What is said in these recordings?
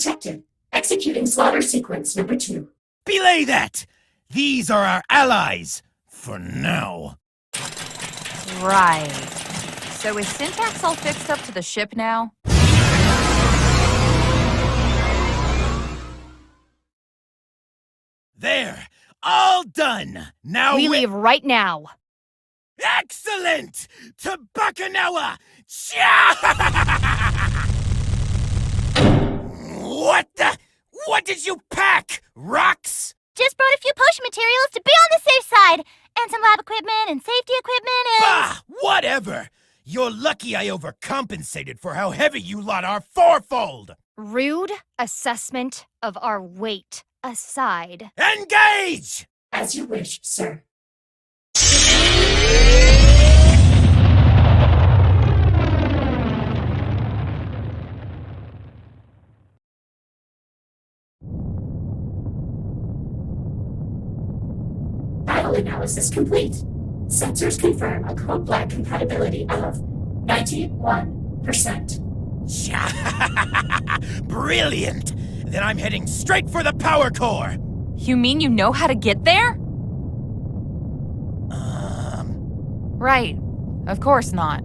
detected. Executing slaughter sequence number 2. Belay that! These are our allies, for now. Right. So is syntax all fixed up to the ship now? There! All done! Now We leave right now. Excellent! To Bakunawa! What the? What did you pack? Rocks? Just brought a few potion materials to be on the safe side. And some lab equipment and safety equipment and... Bah! Whatever! You're lucky I overcompensated for how heavy you lot are fourfold! Rude assessment of our weight aside. Engage! As you wish, sir. Battle analysis complete. Sensors confirm a code black compatibility of 91%. Brilliant! Then I'm heading straight for the power core! You mean you know how to get there? Right. Of course not.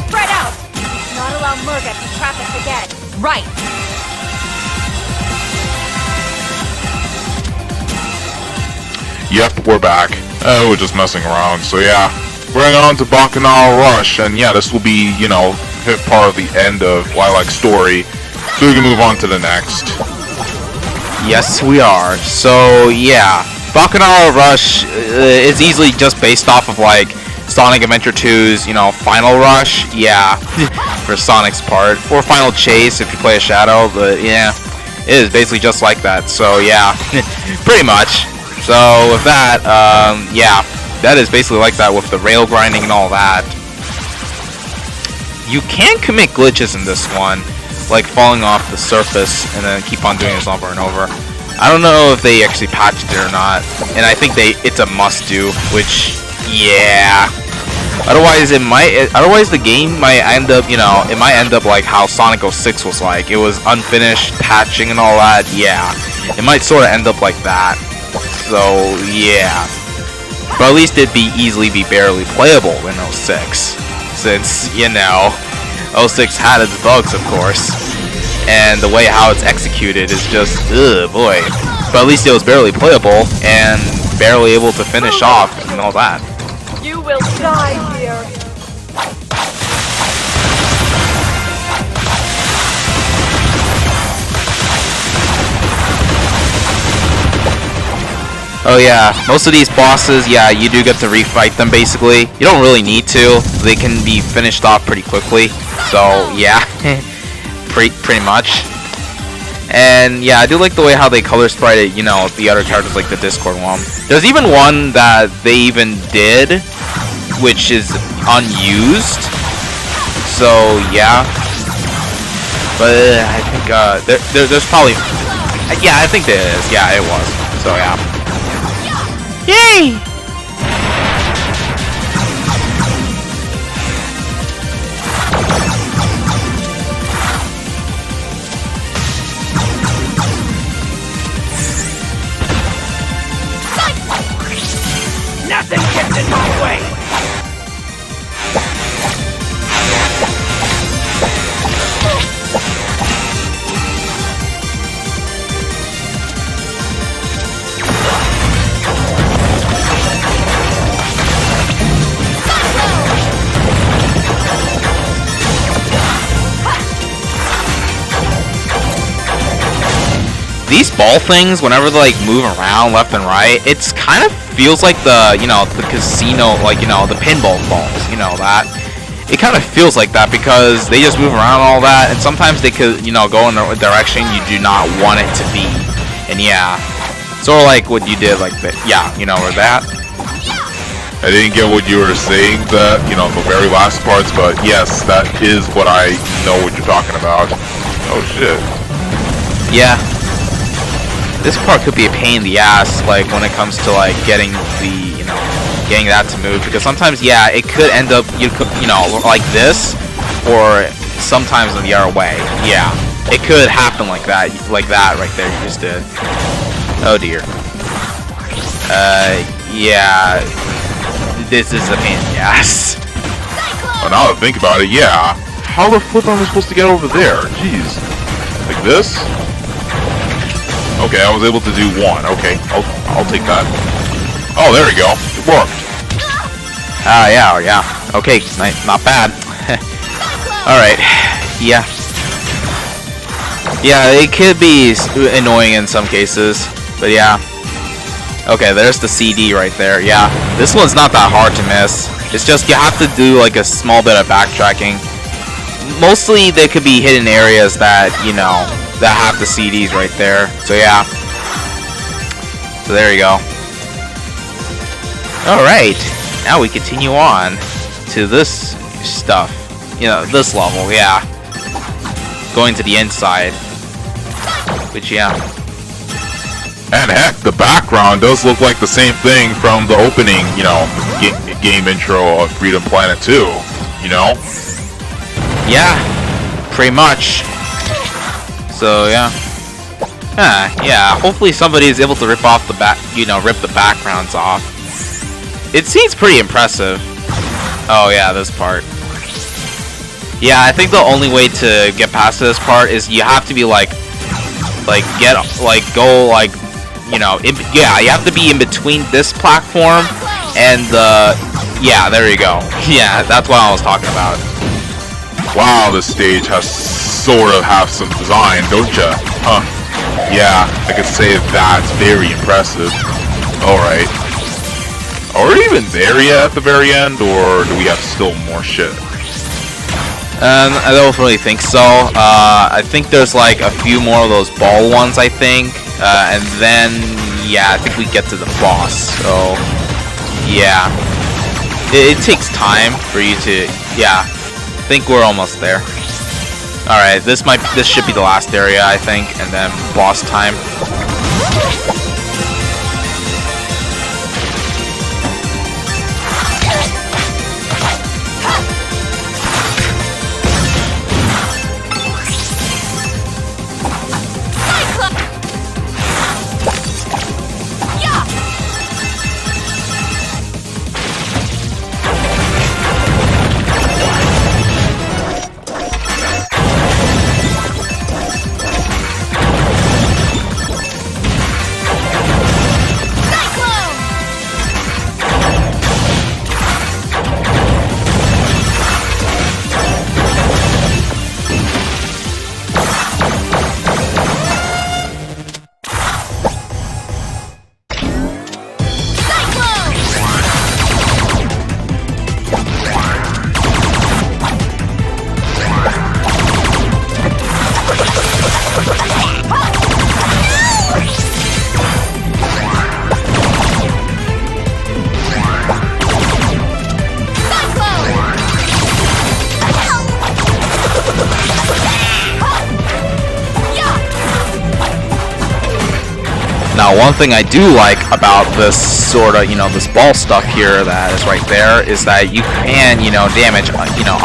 Spread out! Not allow Merga to trap us again. Right. Yep, we're back. We're just messing around, so yeah. We're going on to Bakunawa Rush, and yeah, this will be, you know, part of the end of Lilac's story, so we can move on to the next. Yes, we are. So, yeah. Bakunawa Rush is easily just based off of, like, Sonic Adventure 2's, you know, Final Rush. Yeah, for Sonic's part. Or Final Chase if you play a Shadow, but yeah. It is basically just like that, so yeah. Pretty much. So, with that, yeah. That is basically like that with the rail grinding and all that. You can commit glitches in this one, like falling off the surface and then keep on doing this over and over. I don't know if they actually patched it or not, and I think it's a must-do, which, yeah. Otherwise, otherwise the game might end up, you know, it might end up like how Sonic 06 was like. It was unfinished, patching and all that, yeah. It might sort of end up like that. So, yeah. But at least it'd easily be barely playable in 06. Since, you know, 06 had its bugs, of course. And the way how it's executed is just, ugh, boy. But at least it was barely playable and barely able to finish off and all that. You will die here. Oh yeah, most of these bosses, yeah, you do get to refight them basically. You don't really need to. They can be finished off pretty quickly. So yeah, pretty much. And yeah, I do like the way how they color sprite it, you know, the other characters like the Discord one. There's even one that they even did, which is unused. So yeah. But I think there's probably, yeah, I think there is. Yeah, it was. So yeah. Yay! Nothing gets in my way! These ball things, whenever they like move around left and right, it's kind of feels like the, you know, the casino, like, you know, the pinball balls, you know, that. It kind of feels like that because they just move around and all that, and sometimes they could, you know, go in a direction you do not want it to be. And yeah, sort of like what you did, like, yeah, you know, or that. I didn't get what you were saying, that, you know, the very last parts, but yes, that is what I know what you're talking about. Oh shit. Yeah. This part could be a pain in the ass, like, when it comes to, like, getting the, you know, getting that to move, because sometimes, yeah, it could end up, you know, like this, or sometimes in the other way. Yeah. It could happen like that right there you just did. Oh dear. Yeah. This is a pain in the ass. Oh, now that I think about it, yeah. How the flip am I supposed to get over there? Jeez. Like this? Okay, I was able to do one. Okay, I'll take that. Oh, there we go. It worked. Yeah. Okay, not bad. Alright. Yeah. Yeah, it could be annoying in some cases, but yeah. Okay, there's the CD right there. Yeah, this one's not that hard to miss. It's just you have to do like a small bit of backtracking. Mostly they could be hidden areas that, you know, that have the CDs right there. So yeah. So there you go. Alright, now we continue on to this stuff. You know, this level, yeah. Going to the inside. Which, yeah. And heck, the background does look like the same thing from the opening, you know, game intro of Freedom Planet 2, you know? Yeah, pretty much. So, yeah. Yeah, hopefully somebody is able to rip off the rip the backgrounds off. It seems pretty impressive. Oh, yeah, this part. Yeah, I think the only way to get past this part is you have to be you know, you have to be in between this platform and yeah, there you go. Yeah, that's what I was talking about. Wow, this stage has sort of have some design, don't ya? Huh. Yeah, I could say that's very impressive. Alright. Are we even there yet at the very end, or do we have still more shit? I don't really think so. I think there's like a few more of those ball ones, I think. And then, yeah, I think we get to the boss. So, yeah. It takes time for you to, yeah. I think we're almost there. Alright, this should be the last area, I think, and then boss time. Now, one thing I do like about this sort of, you know, this ball stuff here that is right there is that you can, you know, damage, you know,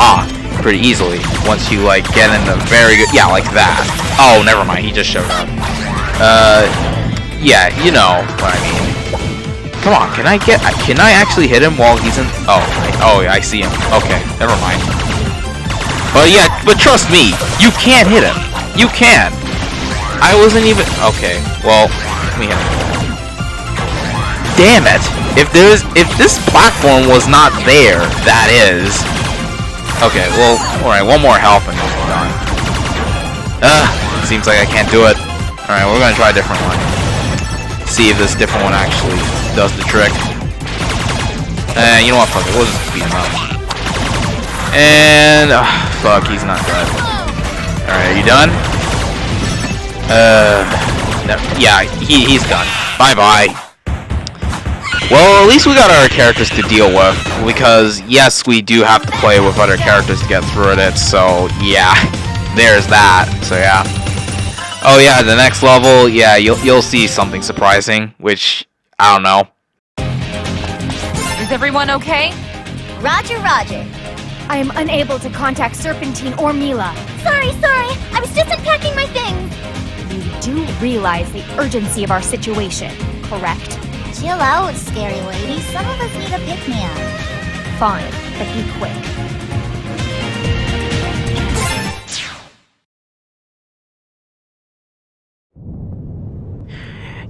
pretty easily once you, like, get in the very good, yeah, like that. Oh, never mind, he just showed up. Yeah, you know what I mean. Come on, can I actually hit him while he's in, oh, I see him. Okay, never mind. But yeah, but trust me, you can hit him. You can. I wasn't even, okay, well, let me hit him. Damn it! If this platform was not there, that is. Okay, well, alright, one more health and we're done. Seems like I can't do it. Alright, we're gonna try a different one. See if this different one actually does the trick. You know what, fuck it, we'll just beat him up. And, fuck, he's not dead. Alright, are you done? No, yeah, he's done. Bye-bye. Well, at least we got our characters to deal with, because yes, we do have to play with other characters to get through it, so yeah, there's that, so yeah. Oh yeah, the next level, yeah, you'll see something surprising, which, I don't know. Is everyone okay? Roger, roger. I am unable to contact Serpentine or Mila. Sorry. I was just unpacking my things. You do realize the urgency of our situation, correct? Chill out, scary lady. Some of us need a pick-me-up. Fine, but be quick.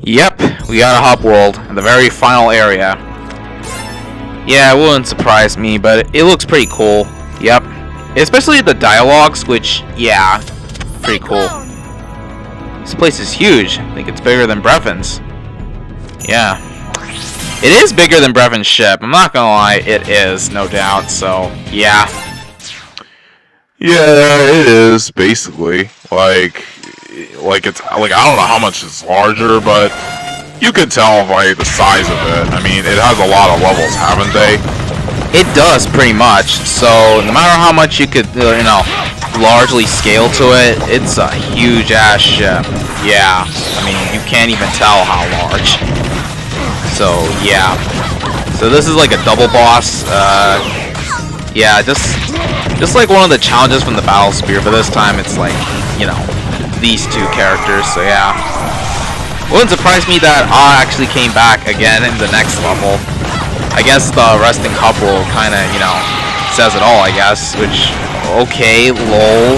Yep, we got a hop world in the very final area. Yeah, it wouldn't surprise me, but it looks pretty cool. Yep. Especially the dialogues, which, yeah, pretty cool. This place is huge. I think it's bigger than Brevon's. Yeah. It is bigger than Brevon's ship. I'm not gonna lie, it is, no doubt, so, yeah. Yeah, it is basically like it's like I don't know how much it's larger, but you could tell by the size of it. I mean, it has a lot of levels, haven't they? It does, pretty much. So, no matter how much you could, you know, largely scale to it, it's a huge-ass ship. Yeah, I mean, you can't even tell how large. So, yeah. So this is like a double boss. Yeah, just like one of the challenges from the Battle Spear, but this time it's like, you know, these two characters, so yeah. Wouldn't surprise me that actually came back again in the next level. I guess the resting couple kind of, you know, says it all, I guess, which, okay, lol.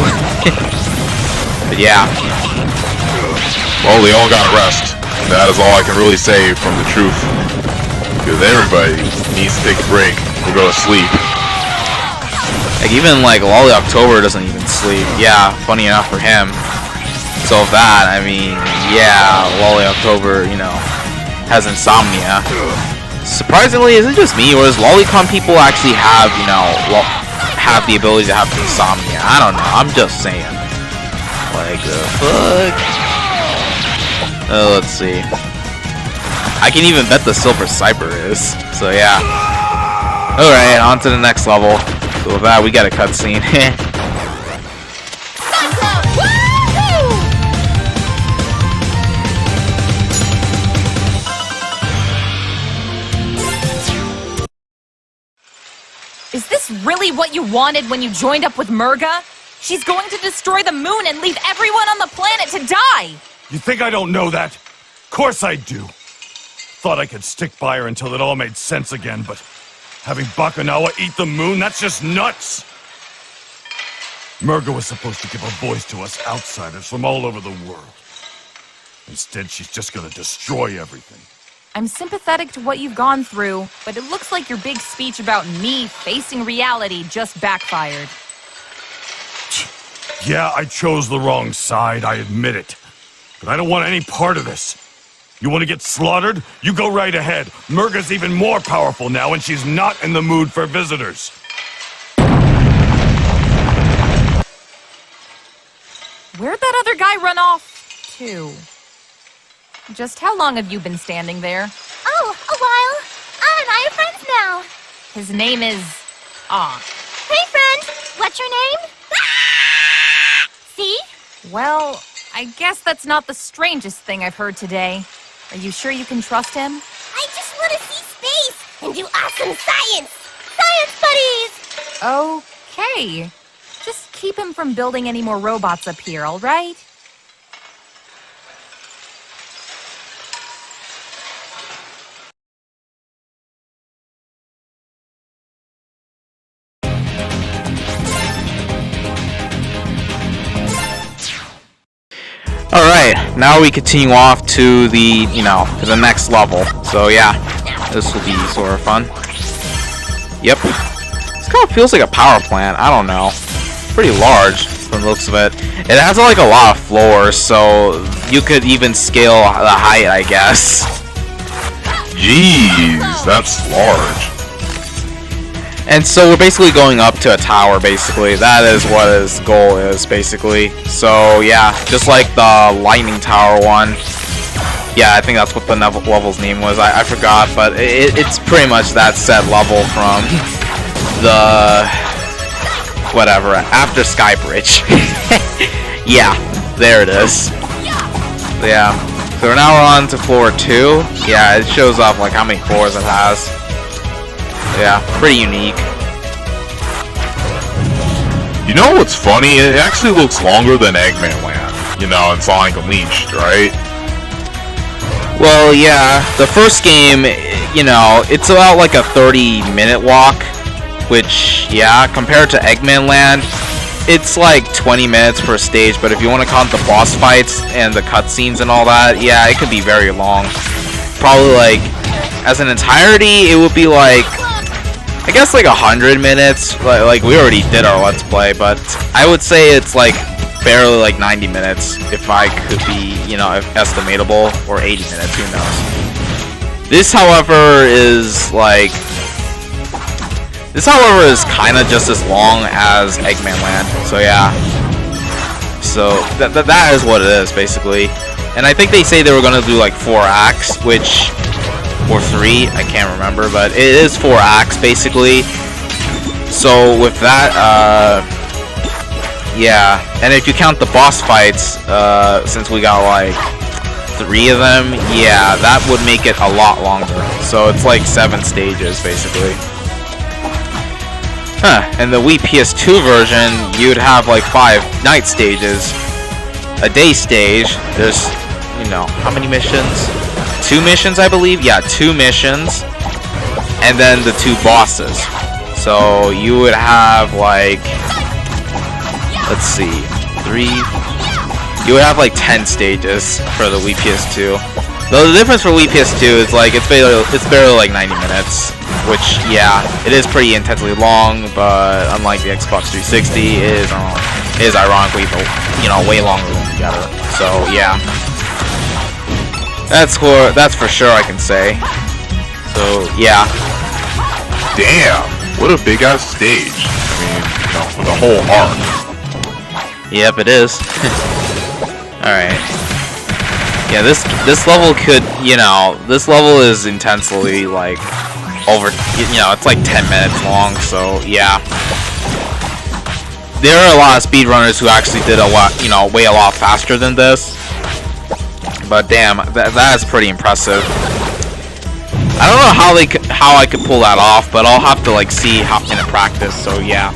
But yeah. Well, they all got rest. That is all I can really say from the truth. Because everybody needs to take a break or go to sleep. Like, even, like, Lolly October doesn't even sleep. Yeah, funny enough for him. So that, I mean, yeah, Lolly October, you know, has insomnia. Surprisingly, is it just me, or does Lolicon people actually have, you know, have the ability to have insomnia? I don't know, I'm just saying. Like, the fuck? Let's see. I can even bet the Silver Cyber is, so yeah. Alright, on to the next level. So with that, we got a cutscene. Is this really what you wanted when you joined up with Merga? She's going to destroy the moon and leave everyone on the planet to die! You think I don't know that? Of course I do. Thought I could stick by her until it all made sense again, but having Bakunawa eat the moon, that's just nuts! Merga was supposed to give a voice to us outsiders from all over the world. Instead, she's just gonna destroy everything. I'm sympathetic to what you've gone through, but it looks like your big speech about me facing reality just backfired. Yeah, I chose the wrong side, I admit it. But I don't want any part of this. You want to get slaughtered? You go right ahead. Merga's even more powerful now, and she's not in the mood for visitors. Where'd that other guy run off to? Just how long have you been standing there? Oh, a while. Anna and I are friends now. His name is... Hey, friend. What's your name? See? Well, I guess that's not the strangest thing I've heard today. Are you sure you can trust him? I just want to see space and do awesome science. Science buddies! Okay. Just keep him from building any more robots up here, all right? Alright, now we continue off to the, you know, to the next level. So yeah, this will be sort of fun. Yep. This kind of feels like a power plant, I don't know. Pretty large from the looks of it. It has like a lot of floors, so you could even scale the height, I guess. Jeez, that's large. And so we're basically going up to a tower, basically. That is what his goal is, basically. So, yeah, just like the lightning tower one. Yeah, I think that's what the level's name was. I forgot, but it's pretty much that set level from the whatever after Sky Bridge. Yeah, there it is. Yeah, so now we're on to floor 2. Yeah, it shows off like how many floors it has. Yeah, pretty unique. You know what's funny? It actually looks longer than Eggman Land, you know, in Sonic Unleashed, right? Well, yeah, the first game, you know, it's about like a 30-minute walk, which, yeah, compared to Eggman Land, it's like 20 minutes per stage, but if you want to count the boss fights and the cutscenes and all that, yeah, it could be very long. Probably like, as an entirety, it would be like, I guess like 100 minutes, like we already did our Let's Play, but I would say it's like barely like 90 minutes, if I could be, you know, estimatable, or 80 minutes, who knows. This, however, is like, kind of just as long as Eggman Land, so yeah. So, that is what it is, basically. And I think they say they were going to do like 4 acts, which, or 3, I can't remember, but it is 4 acts, basically. So, with that, yeah, and if you count the boss fights, since we got like 3 of them, yeah, that would make it a lot longer. So it's like 7 stages, basically. Huh, and the Wii PS2 version, you'd have like 5 night stages. A day stage, there's, you know, how many missions? 2 missions, I believe? Yeah, 2 missions. And then the 2 bosses. So you would have like, let's see, 3. You would have like 10 stages for the Wii PS2. Though the difference for Wii PS2 is like it's barely like 90 minutes, which, yeah, it is pretty intensely long. But unlike the Xbox 360, it is ironically, you know, way longer altogether. So yeah, that's for sure, I can say. So yeah. Damn, what a big ass stage. I mean, you know, for the whole arc. Yep, it is. Alright. Yeah, this level could, you know, this level is intensely, like, over, you know, it's like 10 minutes long, so, yeah. There are a lot of speedrunners who actually did a lot, you know, way a lot faster than this. But damn, that is pretty impressive. I don't know how I could pull that off, but I'll have to, like, see how in a practice, so yeah.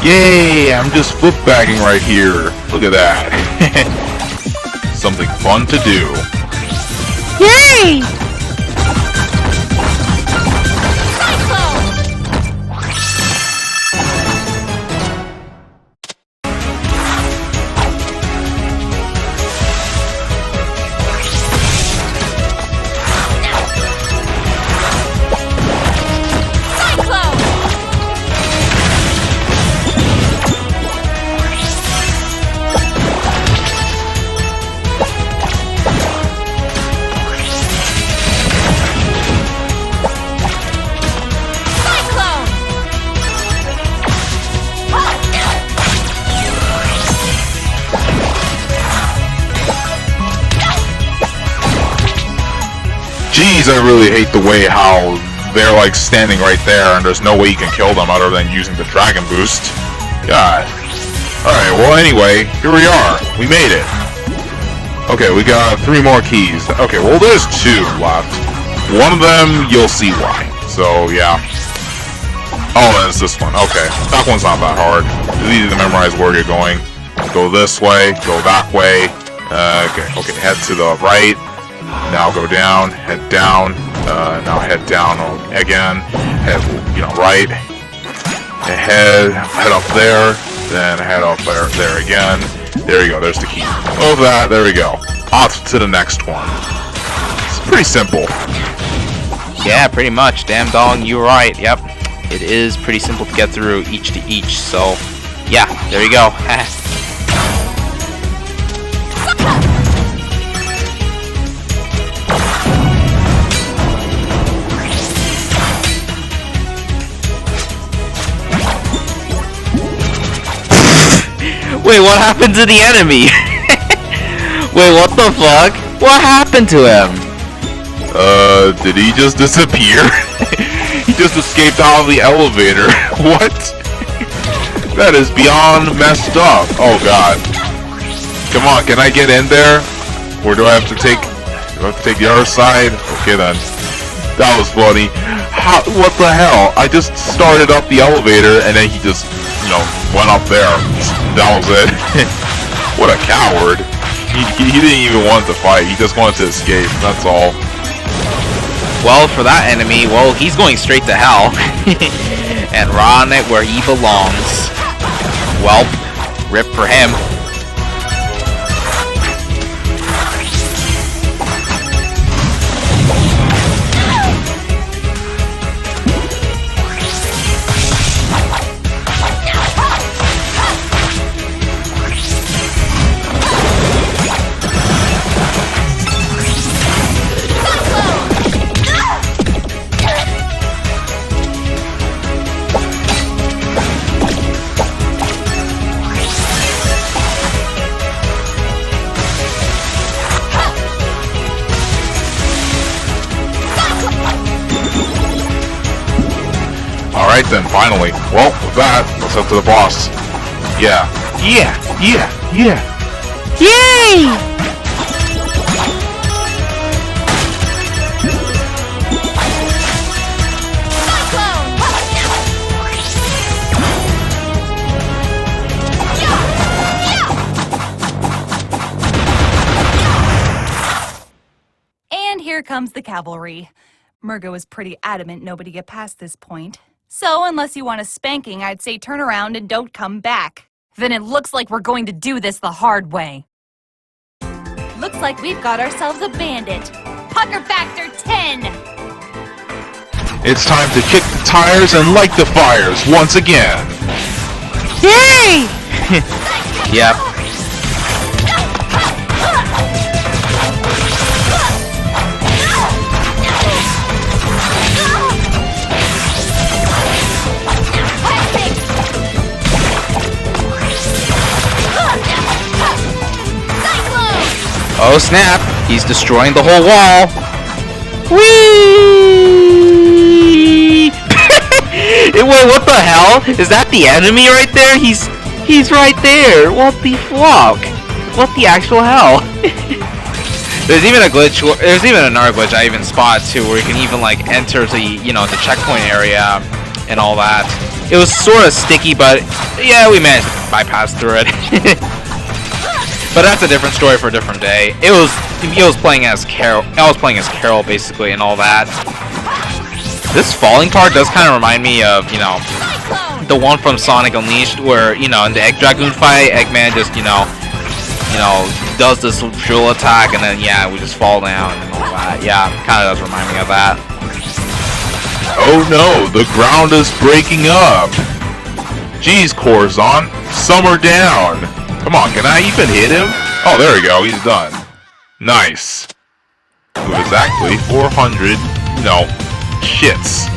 Yay, I'm just footbagging right here. Look at that. Something fun to do. Yay! Jeez, I really hate the way how they're like standing right there and there's no way you can kill them other than using the dragon boost. God. Alright, well anyway, here we are. We made it. Okay, we got 3 more keys. Okay, well there's 2 left. One of them, you'll see why. So, yeah. Oh, and it's this one. Okay, that one's not that hard. It's easy to memorize where you're going. Go this way, go that way. Okay, head to the right. Now go down, head down. Now head down again. Head, right. Head up there. Then head up there again. There you go, there's the key. Of that, there we go. Off to the next one. It's pretty simple. Yeah, pretty much. Damn dog, you're right. Yep. It is pretty simple to get through each to each, so yeah, there you go. Wait, what happened to the enemy? Wait, what the fuck? What happened to him? Did he just disappear? He just escaped out of the elevator. What? That is beyond messed up. Oh god. Come on, can I get in there? Or do I have to take the other side? Okay then. That was funny. What the hell? I just started up the elevator and then he just, went up there. That was it. What a coward. He didn't even want to fight. He just wanted to escape. That's all. Well, for that enemy, well, he's going straight to hell. And run it where he belongs. Well, rip for him. Alright then, finally. Well, with that, let's head to the boss. Yeah. Yay! And here comes the cavalry. Merga was pretty adamant nobody get past this point. So, unless you want a spanking, I'd say turn around and don't come back. Then it looks like we're going to do this the hard way. Looks like we've got ourselves a bandit. Pucker Factor 10! It's time to kick the tires and light the fires once again. Yay! Yep. Oh snap! He's destroying the whole wall! Whee! Wait, what the hell? Is that the enemy right there? He's right there! What the fuck? What the actual hell? There's even a glitch, there's even another glitch I even spotted too, where you can even like enter the, the checkpoint area and all that. It was sort of sticky, but yeah, we managed to bypass through it. But that's a different story for a different day. It was playing as Carol. I was playing as Carol basically and all that. This falling part does kind of remind me of, the one from Sonic Unleashed where, in the Egg Dragoon fight, Eggman just, does this drill attack and then we just fall down and all that. Yeah, kind of does remind me of that. Oh no, the ground is breaking up. Jeez, Corazon, summer down. Come on, can I even hit him? Oh, there we go, he's done. Nice. It was exactly 400, shits.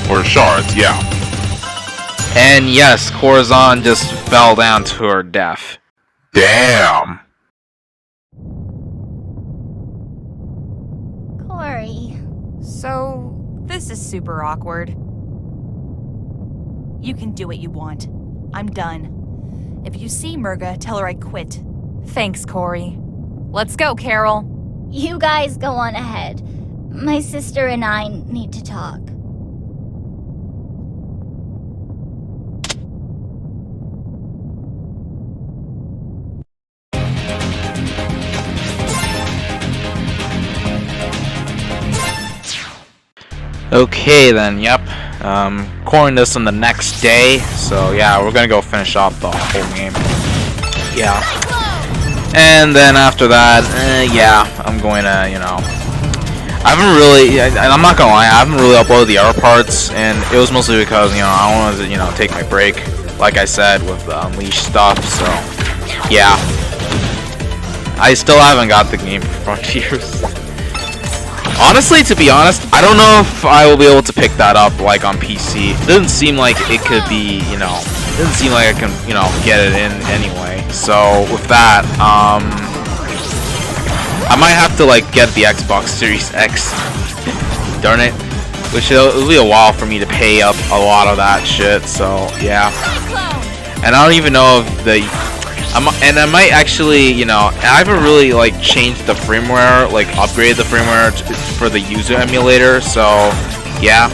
Or shards, yeah. And yes, Corazon just fell down to her death. Damn. sorry. So, this is super awkward. You can do what you want. I'm done. If you see Merga, tell her I quit. Thanks, Corey. Let's go, Carol. You guys go on ahead. My sister and I need to talk. Okay then, yep. Recording this on the next day, so yeah, we're gonna go finish off the whole game. Yeah. And then after that, yeah, I'm going to, you know, I haven't really, and I'm not gonna lie, I haven't really uploaded the other parts, and it was mostly because, you know, I wanted to, you know, take my break, like I said, with the Unleash stuff, so, yeah. I still haven't got the game for Frontiers. Honestly, to be honest, I don't know if I will be able to pick that up, like, on PC. It doesn't seem like it could be, you know, it doesn't seem like I can, you know, get it in anyway. So, with that, I might have to, like, get the Xbox Series X. Darn it. Which it'll be a while for me to pay up a lot of that shit, so, yeah. And I don't even know if the... and I might actually, you know, I haven't really, like, changed the firmware, like, upgraded the firmware for the user emulator, so, yeah.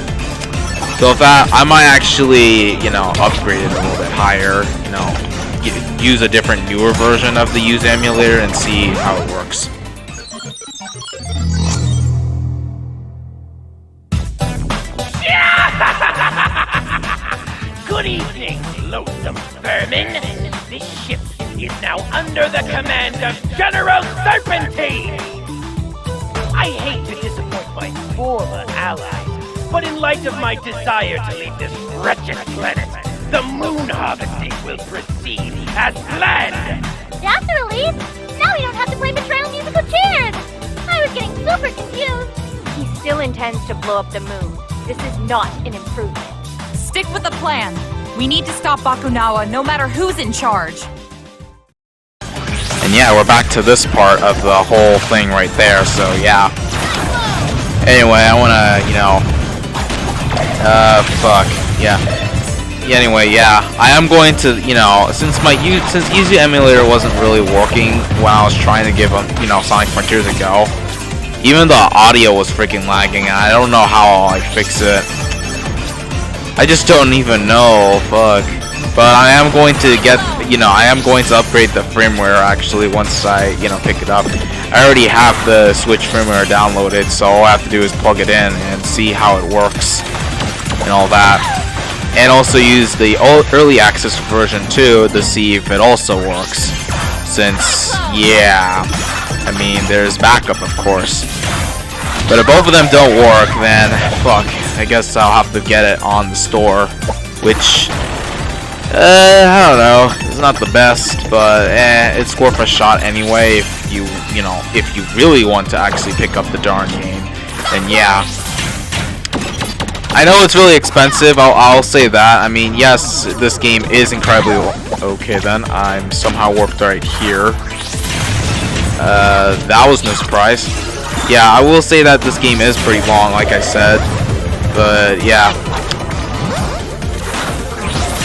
So with that, I might actually, you know, upgrade it a little bit higher, you know, use a different, newer version of the user emulator and see how it works. Good evening, loathsome vermin. This ship is now under the command of General Serpentine! I hate to disappoint my former allies, but in light of my desire to leave this wretched planet, the moon harvesting will proceed as planned! That's a relief! Now we don't have to play betrayal musical chairs! I was getting super confused. He still intends to blow up the moon. This is not an improvement. Stick with the plan. We need to stop Bakunawa no matter who's in charge. And yeah, we're back to this part of the whole thing right there, so yeah. Anyway, I wanna, you know... fuck. Yeah. Anyway, yeah. I am going to, you know, since Easy Emulator wasn't really working when I was trying to give, you know, Sonic Frontiers a go, even the audio was freaking lagging, and I don't know how I'll, like, fix it. I just don't even know, fuck. But I am going to get, you know, I am going to upgrade the firmware actually once I, you know, pick it up. I already have the Switch firmware downloaded, so all I have to do is plug it in and see how it works and all that. And also use the early access version too to see if it also works. Since, yeah, I mean, there's backup, of course. But if both of them don't work, then fuck, I guess I'll have to get it on the store, which, I don't know, it's not the best, but it's worth a shot anyway if you know, if you really want to actually pick up the darn game, then yeah. I know it's really expensive, I'll say that. I mean, yes, this game is incredibly... Okay then, I'm somehow warped right here. That was no surprise. Yeah, I will say that this game is pretty long, like I said. But, yeah.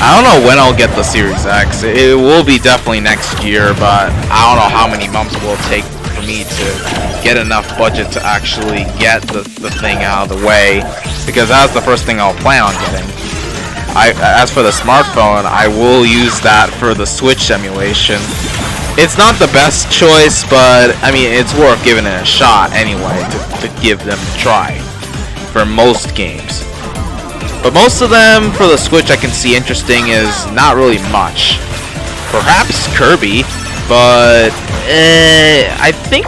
I don't know when I'll get the Series X. It will be definitely next year, but I don't know how many months it will take for me to get enough budget to actually get the thing out of the way. Because that's the first thing I'll plan on getting. As for the smartphone, I will use that for the Switch emulation. It's not the best choice, but I mean, it's worth giving it a shot anyway to give them a try for most games. But most of them for the Switch I can see interesting is not really much. Perhaps Kirby, but I think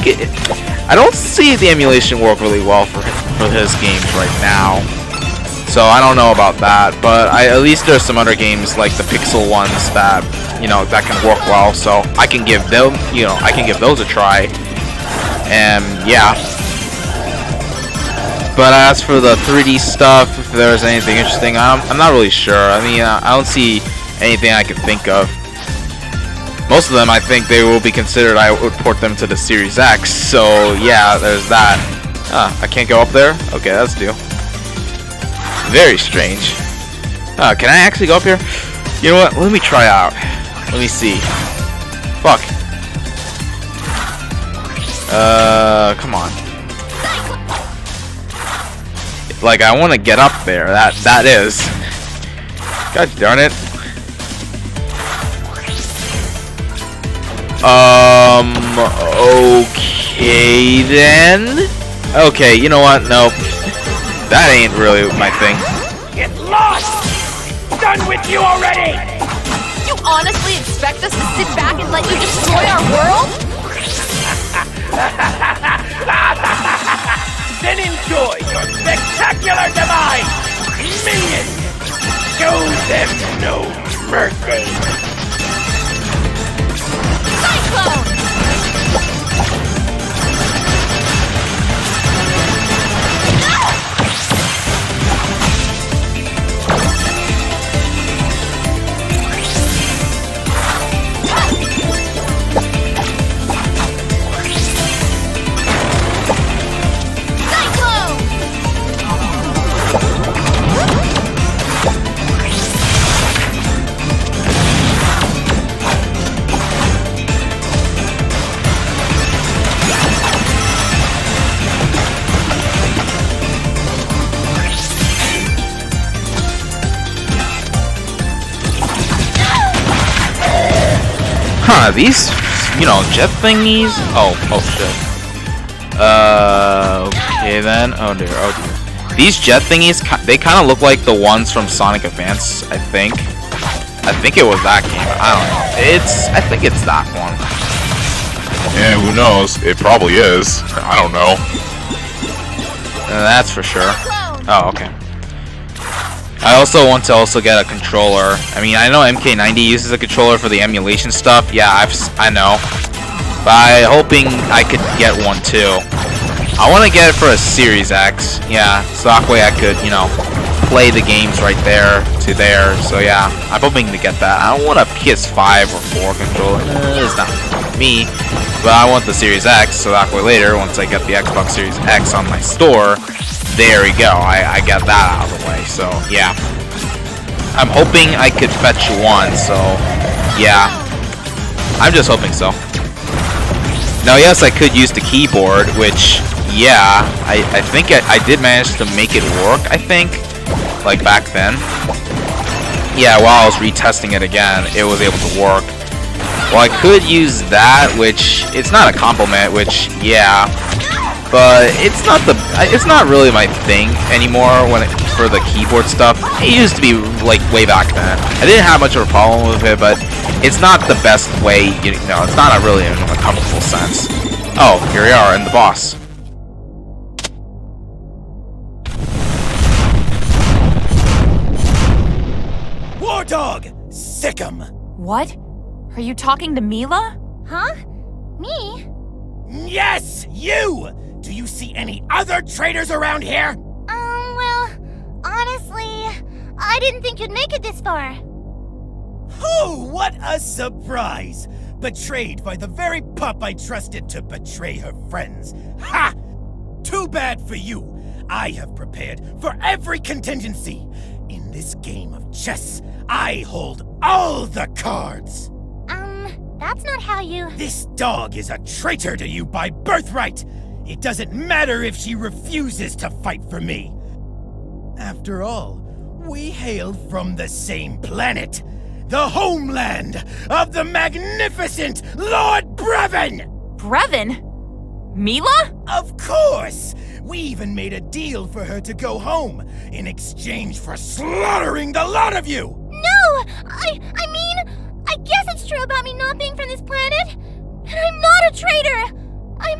I don't see the emulation work really well for his games right now. So I don't know about that, but at least there's some other games like the Pixel ones that, you know, that can work well. So I can give them, you know, I can give those a try. And yeah. But as for the 3D stuff, if there's anything interesting, I'm not really sure. I mean, I don't see anything I can think of. Most of them, I think they will be considered, I would port them to the Series X. So yeah, there's that. Ah, I can't go up there? Okay, that's new. Very strange. Can I actually go up here? You know what? Let me try out. Let me see. Fuck. Come on. Like, I want to get up there. That is. God darn it. Okay then. Okay, you know what? Nope. That ain't really my thing. Get lost! Done with you already! You honestly expect us to sit back and let you destroy our world? Then enjoy your spectacular demise! Minions! Show them no mercy! Cyclone! Huh, these, you know, jet thingies? Oh shit. Okay then. Oh dear. These jet thingies, they kind of look like the ones from Sonic Advance, I think. I think it was that game. I don't know. I think it's that one. Yeah, who knows? It probably is. I don't know. That's for sure. Oh, okay. I also want to get a controller. I mean, I know MK90 uses a controller for the emulation stuff. Yeah, I know. But I'm hoping I could get one too. I want to get it for a Series X. Yeah, so that way I could, you know, play the games right there to there. So yeah, I'm hoping to get that. I don't want a PS5 or 4 controller. It's not for me. But I want the Series X, so that way later, once I get the Xbox Series X on my store, there we go. I got that out of the way. So yeah, I'm hoping I could fetch one. So yeah, I'm just hoping so. Now yes, I could use the keyboard, which yeah, I think I did manage to make it work. I think, like back then. Yeah, while I was retesting it again, it was able to work. Well, I could use that, which it's not a compliment, which yeah, but it's not really my thing anymore for the keyboard stuff. It used to be like way back then. I didn't have much of a problem with it, but it's not the best way. You know, it's not really in a comfortable sense. Oh, here we are, and the boss. War Dog! Sick 'em! What? Are you talking to Mila? Huh? Me? Yes, you! Do you see any other traitors around here? Well, honestly, I didn't think you'd make it this far. Oh, what a surprise! Betrayed by the very pup I trusted to betray her friends. Ha! Too bad for you. I have prepared for every contingency. In this game of chess, I hold all the cards. That's not how you... This dog is a traitor to you by birthright. It doesn't matter if she refuses to fight for me. After all, we hail from the same planet. The homeland of the magnificent Lord Brevin! Brevin? Mila? Of course! We even made a deal for her to go home in exchange for slaughtering the lot of you! No! I mean, I guess it's true about me not being from this planet. And I'm not a traitor! I'm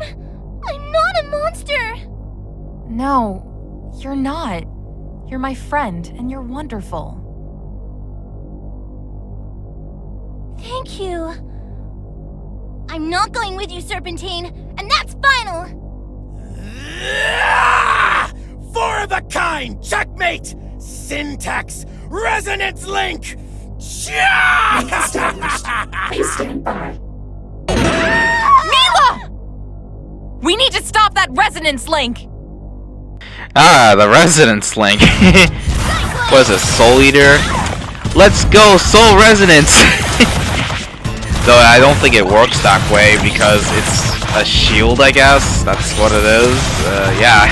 not a monster! No, you're not. You're my friend, and you're wonderful. Thank you. I'm not going with you, Serpentine, and that's final! Four of a kind! Checkmate! Syntax! Resonance link! Link established. Please stand by. Mila! We need to stop that resonance link! Ah, the Resonance Link. What is it, Soul Eater? Let's go, Soul Resonance! Though I don't think it works that way because it's a shield, I guess. That's what it is. Yeah,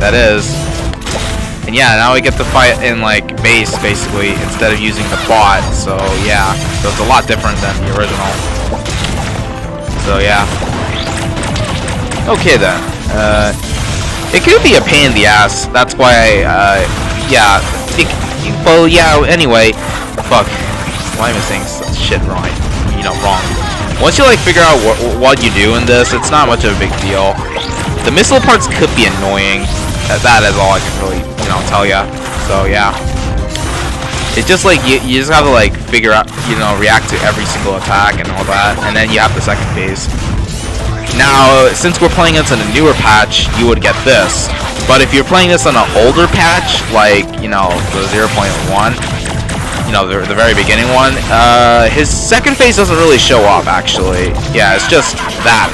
that is. And yeah, now we get to fight in like base basically instead of using the bot. So yeah, so it's a lot different than the original. So yeah. Okay then. It could be a pain in the ass. That's why yeah. Well, yeah. Anyway, fuck. Why am I saying such shit wrong? You know, wrong. Once you like figure out what you do in this, it's not much of a big deal. The missile parts could be annoying. That is all I can really, you know, tell ya. So yeah, it's just like you just have to like figure out, you know, react to every single attack and all that, and then you have the second phase. Now, since we're playing this in a newer patch, you would get this. But if you're playing this on an older patch, like, you know, the 0.1, you know, the very beginning one, his second phase doesn't really show up, actually. Yeah, it's just that,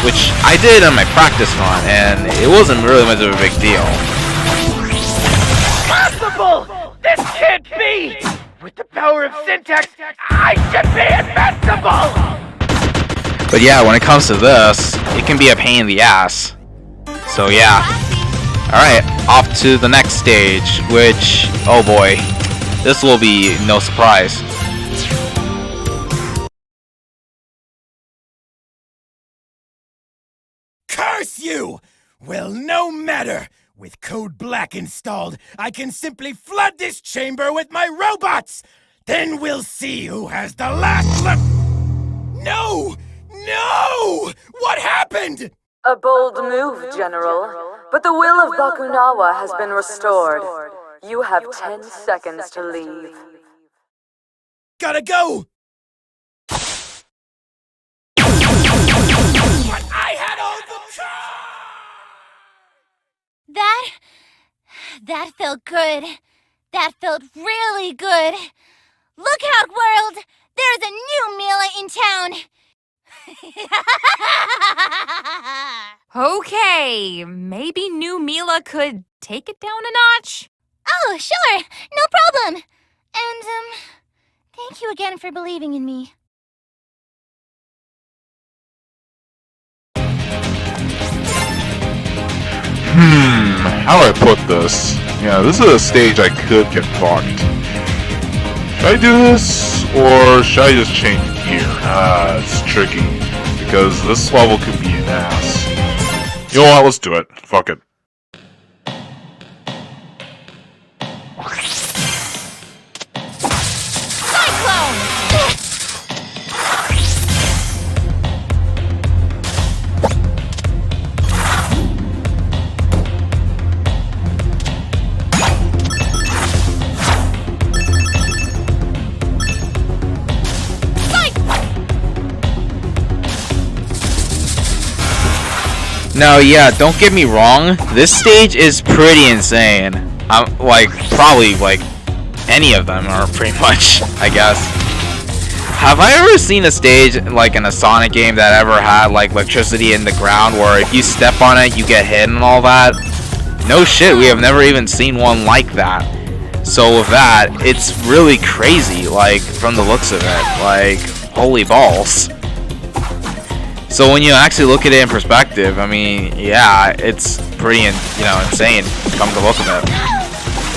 which I did on my practice run, and it wasn't really much of a big deal. Impossible! This can't be! With the power of syntax, I should be invincible! But yeah, when it comes to this, it can be a pain in the ass. So yeah. Alright, off to the next stage, which, oh boy, this will be no surprise. Curse you! Well, no matter. With Code Black installed, I can simply flood this chamber with my robots! Then we'll see who has the last look. No! No! What happened? A bold move, General. But the will of Bakunawa has been restored. You have 10 seconds to leave. Gotta go! But I had all the That felt good. That felt really good. Look out, world! There's a new Mila in town! Okay, maybe new Mila could take it down a notch? Oh, sure! No problem! And, thank you again for believing in me. How do I put this? Yeah, this is a stage I could get fucked. Should I do this, or should I just change gear? It's tricky, because this level could be an ass. You know what, let's do it. Fuck it. Now, yeah, don't get me wrong, this stage is pretty insane. Like, probably, like, any of them are pretty much, I guess. Have I ever seen a stage, like, in a Sonic game that ever had, like, electricity in the ground where if you step on it, you get hit and all that? No shit, we have never even seen one like that. So with that, it's really crazy, like, from the looks of it. Like, holy balls. So when you actually look at it in perspective, I mean, yeah, it's pretty, insane. Come to look at it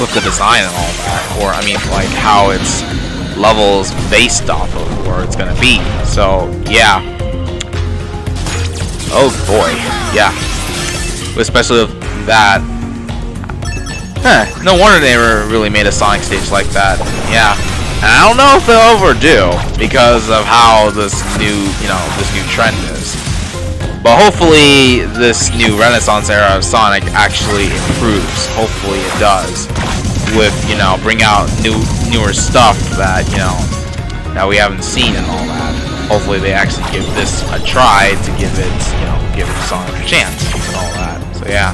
with the design and all that, or I mean, like how its levels based off of where it's gonna be. So yeah. Oh boy, yeah. Especially with that. No wonder they ever really made a Sonic stage like that. Yeah. And I don't know if they'll ever do because of how this new, this new trend is. But hopefully this new Renaissance era of Sonic actually improves. Hopefully it does. With, bring out newer stuff that, that we haven't seen and all that. Hopefully they actually give this a try to give it, give it Sonic a chance and all that. So yeah.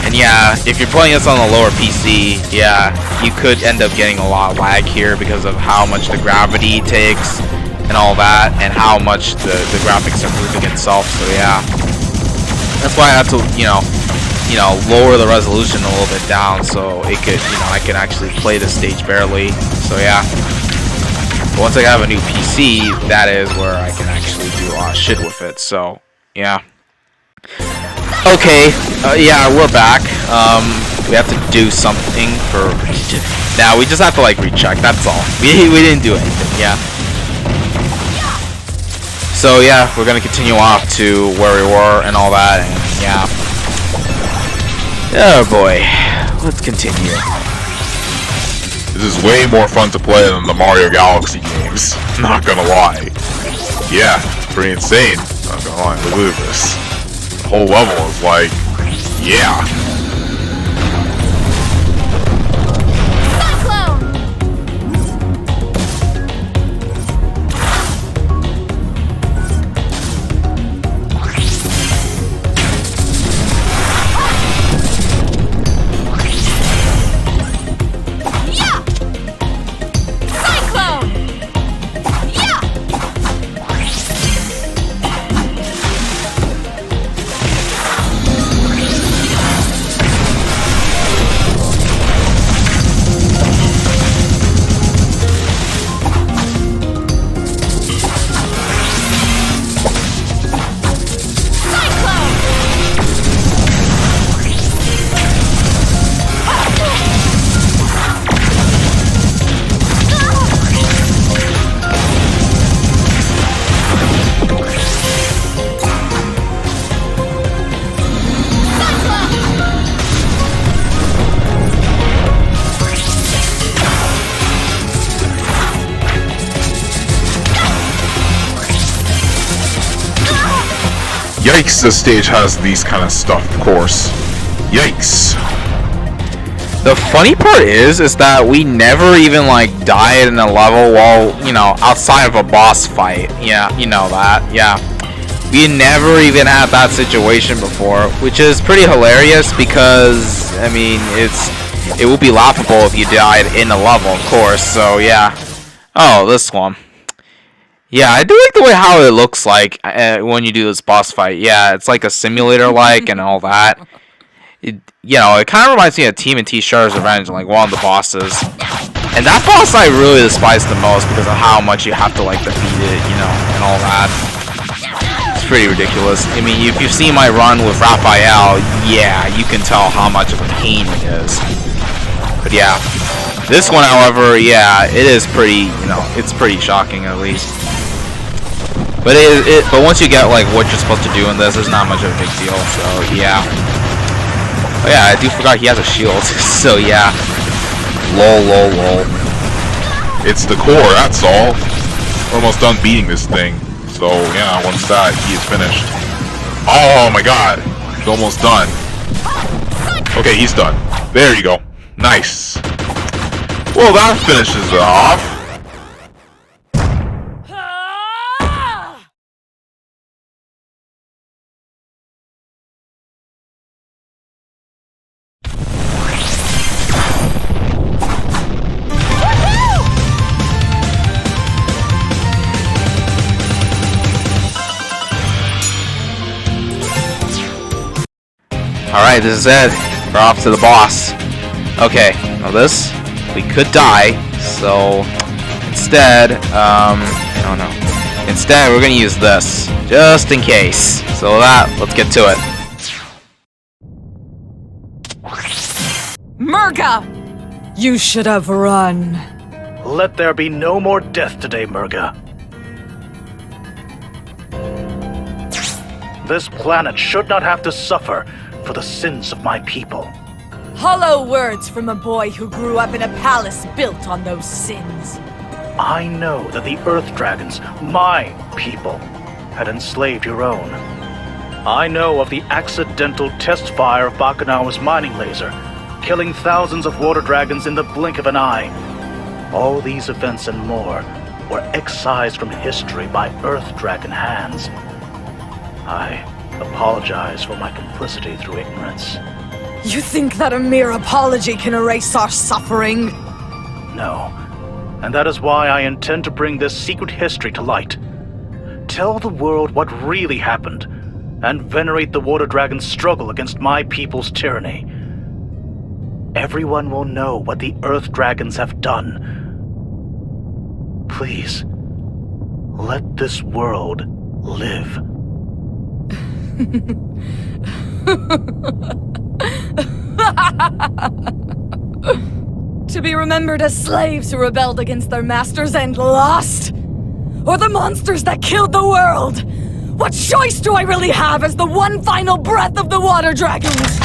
And yeah, if you're playing this on a lower PC, yeah, you could end up getting a lot of lag here because of how much the gravity takes and all that, and how much the graphics are moving itself, so yeah. That's why I had to, lower the resolution a little bit down so it could, I can actually play the stage barely. So yeah. But once I have a new PC, that is where I can actually do a lot of shit with it. So yeah. Okay. Yeah, we're back. We have to do something for. Now we just have to like recheck. That's all. We didn't do anything. Yeah. So yeah, we're gonna continue off to where we were and all that, and yeah. Oh boy, let's continue. This is way more fun to play than the Mario Galaxy games. Not gonna lie. Yeah, pretty insane. Not gonna lie. Look at this. The whole level is like, yeah. Yikes, this stage has these kind of stuff, of course. Yikes. The funny part is that we never even like died in a level while, outside of a boss fight. Yeah, you know that. Yeah. We never even had that situation before, which is pretty hilarious because, I mean, it would be laughable if you died in a level, of course, so yeah. Oh, this one. Yeah, I do like the way how it looks like when you do this boss fight. Yeah, it's like a simulator-like and all that. It kind of reminds me of TMNT Shredder's Revenge, like one of the bosses. And that boss I really despise the most because of how much you have to like defeat it, and all that. It's pretty ridiculous. I mean, if you've seen my run with Raphael, yeah, you can tell how much of a pain it is. But yeah, this one, however, yeah, it is pretty, it's pretty shocking at least. But but once you get like what you're supposed to do in this, it's not much of a big deal. So yeah. Oh yeah, I do forgot he has a shield. So yeah. Lol. It's the core, that's all. We're almost done beating this thing. So yeah, once that, he is finished. Oh my god. He's almost done. Okay, he's done. There you go. Nice. Well, that finishes it off. Alright, this is it. We're off to the boss. Okay, now this, we could die, so instead, I don't know. Instead, we're gonna use this, just in case. So let's get to it. Merga! You should have run. Let there be no more death today, Merga. This planet should not have to suffer for the sins of my people. Hollow words from a boy who grew up in a palace built on those sins. I know that the Earth Dragons, my people, had enslaved your own. I know of the accidental test fire of Bakunawa's mining laser, killing thousands of water dragons in the blink of an eye. All these events and more were excised from history by Earth Dragon hands. I apologize for my complicity through ignorance. You think that a mere apology can erase our suffering? No. And that is why I intend to bring this secret history to light. Tell the world what really happened, and venerate the water dragon's struggle against my people's tyranny. Everyone will know what the earth dragons have done. Please, let this world live. To be remembered as slaves who rebelled against their masters and lost? Or the monsters that killed the world? What choice do I really have as the one final breath of the water dragons?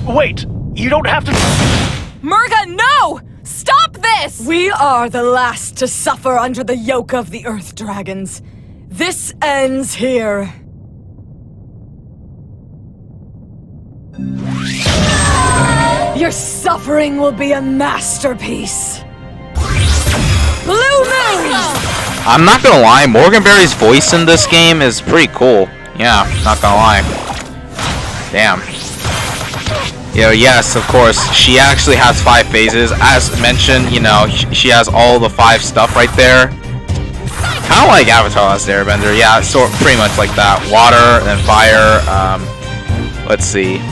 Wait, you don't have to... Merga, no! Stop this! We are the last to suffer under the yoke of the earth dragons. This ends here. Your suffering will be a masterpiece. Blue Moon! I'm not gonna lie, Morganberry's voice in this game is pretty cool. Yeah, not gonna lie. Damn. Yes, of course, she actually has 5 phases. As mentioned, she has all the 5 stuff right there. Kind of like Avatar Last Airbender. Yeah, pretty much like that. Water, then fire, let's see.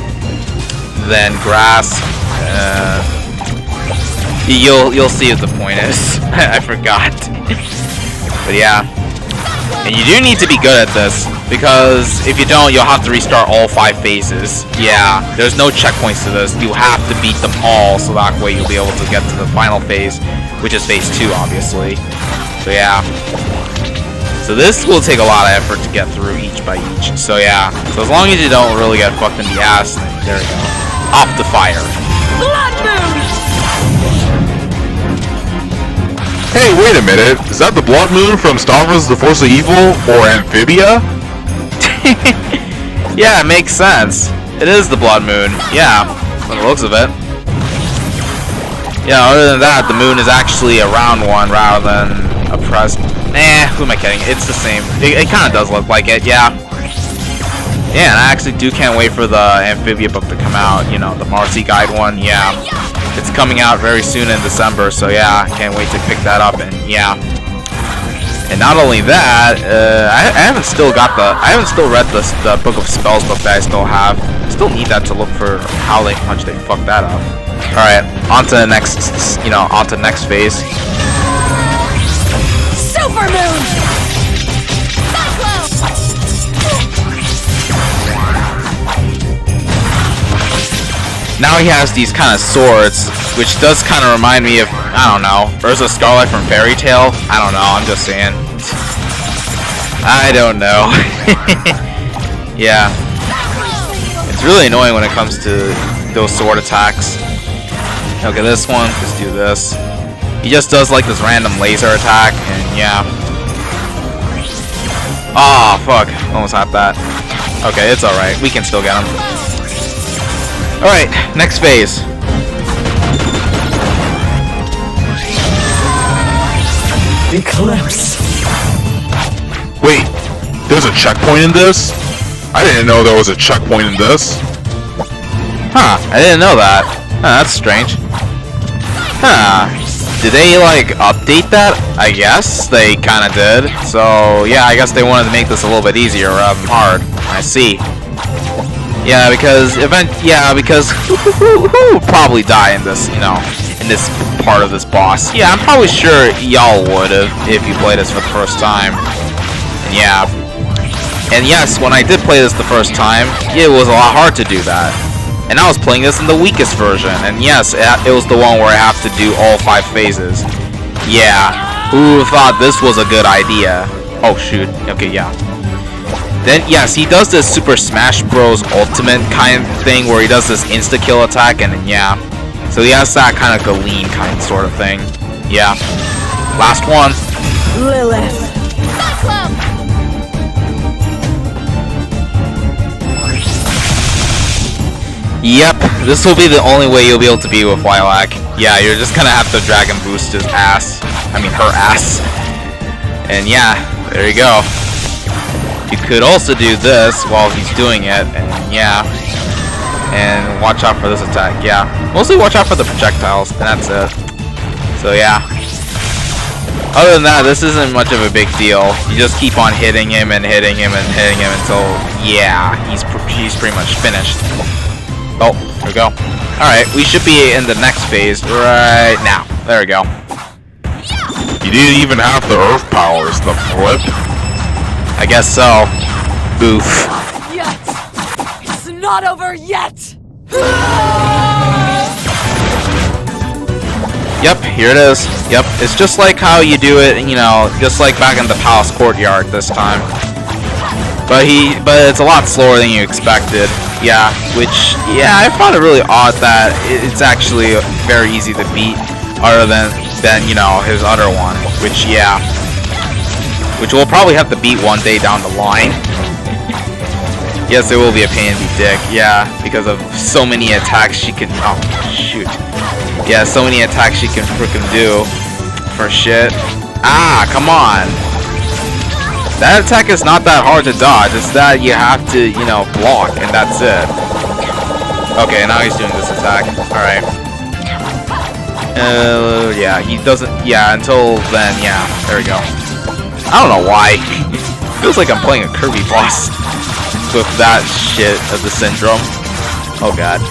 Then grass. You'll see what the point is. I forgot. But yeah. And you do need to be good at this, because if you don't, you'll have to restart all 5 phases. Yeah, there's no checkpoints to this. You have to beat them all, so that way you'll be able to get to the final phase, which is phase 2, obviously. So yeah. So this will take a lot of effort to get through each by each. So yeah. So as long as you don't really get fucked in the ass, then there you go. Off the fire. Blood Moon! Hey, wait a minute. Is that the Blood Moon from Star Wars The Force of Evil or Amphibia? Yeah, it makes sense. It is the Blood Moon. Yeah, from the looks of it. Yeah, other than that, the moon is actually a round one rather than a present. Nah, who am I kidding? It's the same. It kind of does look like it, yeah. Yeah, and I actually can't wait for the Amphibia book to come out. The Marcy Guide one, yeah. It's coming out very soon in December, so yeah, can't wait to pick that up, and yeah. And not only that, I haven't still read the Book of Spells book that I still have. Still need that to look for how much they fucked that up. All right, on to the next, on to the next phase. Super Moon! Now he has these kind of swords, which does kind of remind me of, I don't know, Urza Scarlet from Fairy Tail. I don't know, I'm just saying. I don't know. Yeah. It's really annoying when it comes to those sword attacks. Okay, this one, let's do this. He just does like this random laser attack, and yeah. Oh, fuck. Almost had that. Okay, it's alright. We can still get him. Alright, next phase. Eclipse. Wait, there's a checkpoint in this? I didn't know there was a checkpoint in this. Huh, I didn't know that. Huh, that's strange. Huh. Did they, update that? I guess they kinda did. So, yeah, I guess they wanted to make this a little bit easier rather than hard. I see. Yeah, because who would probably die in this, in this part of this boss? Yeah, I'm probably sure y'all would have if you played this for the first time. And yeah. And yes, when I did play this the first time, it was a lot hard to do that. And I was playing this in the weakest version, and yes, it was the one where I have to do all 5 phases. Yeah, who thought this was a good idea? Oh shoot, okay, yeah. Then, yes, he does this Super Smash Bros. Ultimate kind of thing where he does this insta-kill attack, and then, yeah. So he has that kind of Galeen kind sort of thing. Yeah. Last one. Lilith. Yep, this will be the only way you'll be able to beat with Lilac. Yeah, you're just gonna have to drag and boost his ass. I mean, her ass. And yeah, there you go. You could also do this while he's doing it, and yeah. And watch out for this attack, yeah. Mostly watch out for the projectiles, and that's it. So yeah. Other than that, this isn't much of a big deal. You just keep on hitting him and hitting him and hitting him until, yeah, he's pretty much finished. Oh, there we go. Alright, we should be in the next phase right now. There we go. You didn't even have the earth powers to flip. I guess so. Boof. Yet! It's not over yet! Yep, here it is. Yep, it's just like how you do it, you know, just like back in the palace courtyard this time. But it's a lot slower than you expected. Yeah, which, yeah, I found it really odd that it's actually very easy to beat, other than you know, his other one. Which, yeah, which we'll probably have to beat one day down the line. Yes, it will be a pain in the dick. Yeah, because of so many attacks she can. Oh shoot. Yeah, so many attacks she can frickin' do for shit. Ah, come on. That attack is not that hard to dodge. It's that you have to, you know, block, and that's it. Okay, now he's doing this attack. Alright. Yeah, he doesn't... Yeah, until then, yeah. There we go. I don't know why. Feels like I'm playing a Kirby boss with that shit of the syndrome. Oh, God.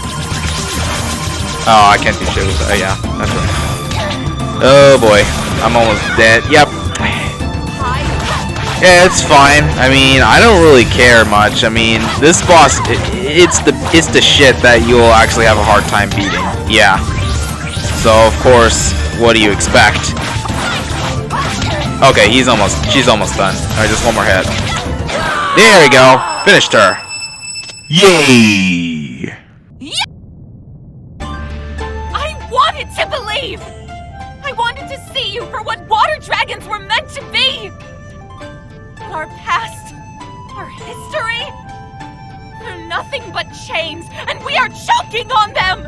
Oh, I can't do shit with that. Oh, yeah, that's right. Oh, boy. I'm almost dead. Yep. Yeah, it's fine. I mean, I don't really care much. I mean, this boss, it's the shit that you'll actually have a hard time beating. Yeah. So, of course, what do you expect? Okay, she's almost done. Alright, just one more hit. There we go. Finished her. Yay! I wanted to believe! I wanted to see you for what water dragons were meant to be! But our past, our history, they're nothing but chains, and we are choking on them!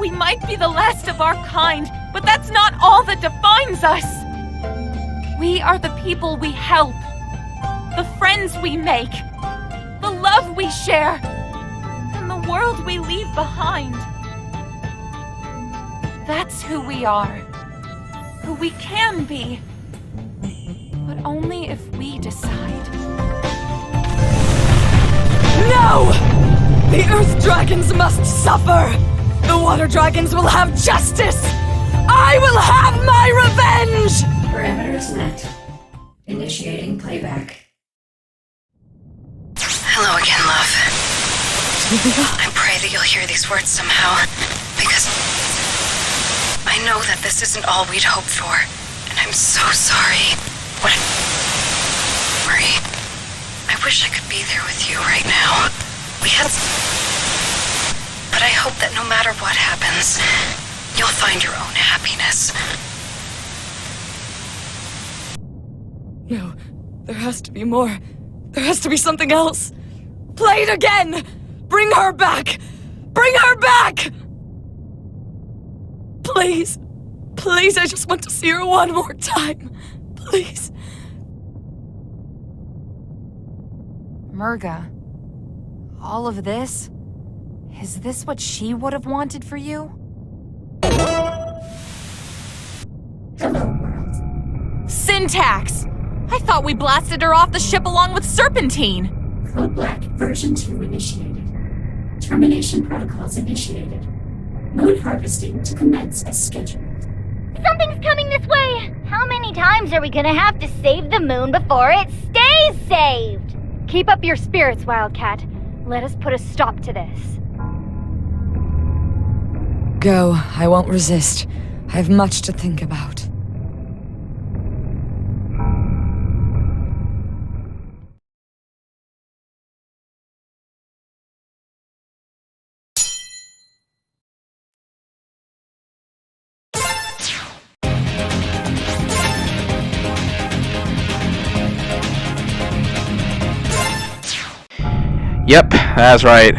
We might be the last of our kind, but that's not all that defines us! We are the people we help, the friends we make, the love we share, and the world we leave behind. That's who we are, who we can be, but only if we decide. No! The Earth Dragons must suffer! The Water Dragons will have justice! I will have my revenge! Parameters met. Initiating playback. Hello again, love. I pray that you'll hear these words somehow, because I know that this isn't all we'd hoped for, and I'm so sorry. Marie, I wish I could be there with you right now. But I hope that no matter what happens, you'll find your own happiness. No, there has to be more. There has to be something else. Play it again! Bring her back! Bring her back! Please. Please, I just want to see her one more time. Please. Merga, all of this? Is this what she would have wanted for you? Hello, world. Syntax! I thought we blasted her off the ship along with Serpentine! Code Black version 2 initiated. Termination protocols initiated. Moon harvesting to commence as scheduled. Something's coming this way! How many times are we gonna have to save the moon before it stays saved? Keep up your spirits, Wildcat. Let us put a stop to this. Go. I won't resist. I have much to think about. Yep, that's right.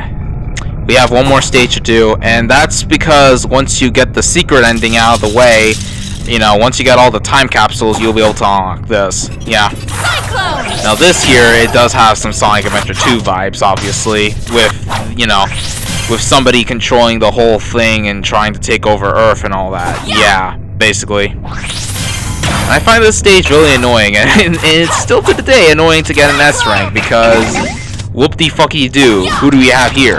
We have one more stage to do, and that's because once you get the secret ending out of the way, you know, once you get all the time capsules, you'll be able to unlock this. Yeah. Cyclone! Now this here, it does have some Sonic Adventure 2 vibes, obviously, with, you know, with somebody controlling the whole thing and trying to take over Earth and all that. Yeah, basically. I find this stage really annoying, and it's still to today annoying to get an S rank because whoop-de-fucky-do, who do we have here?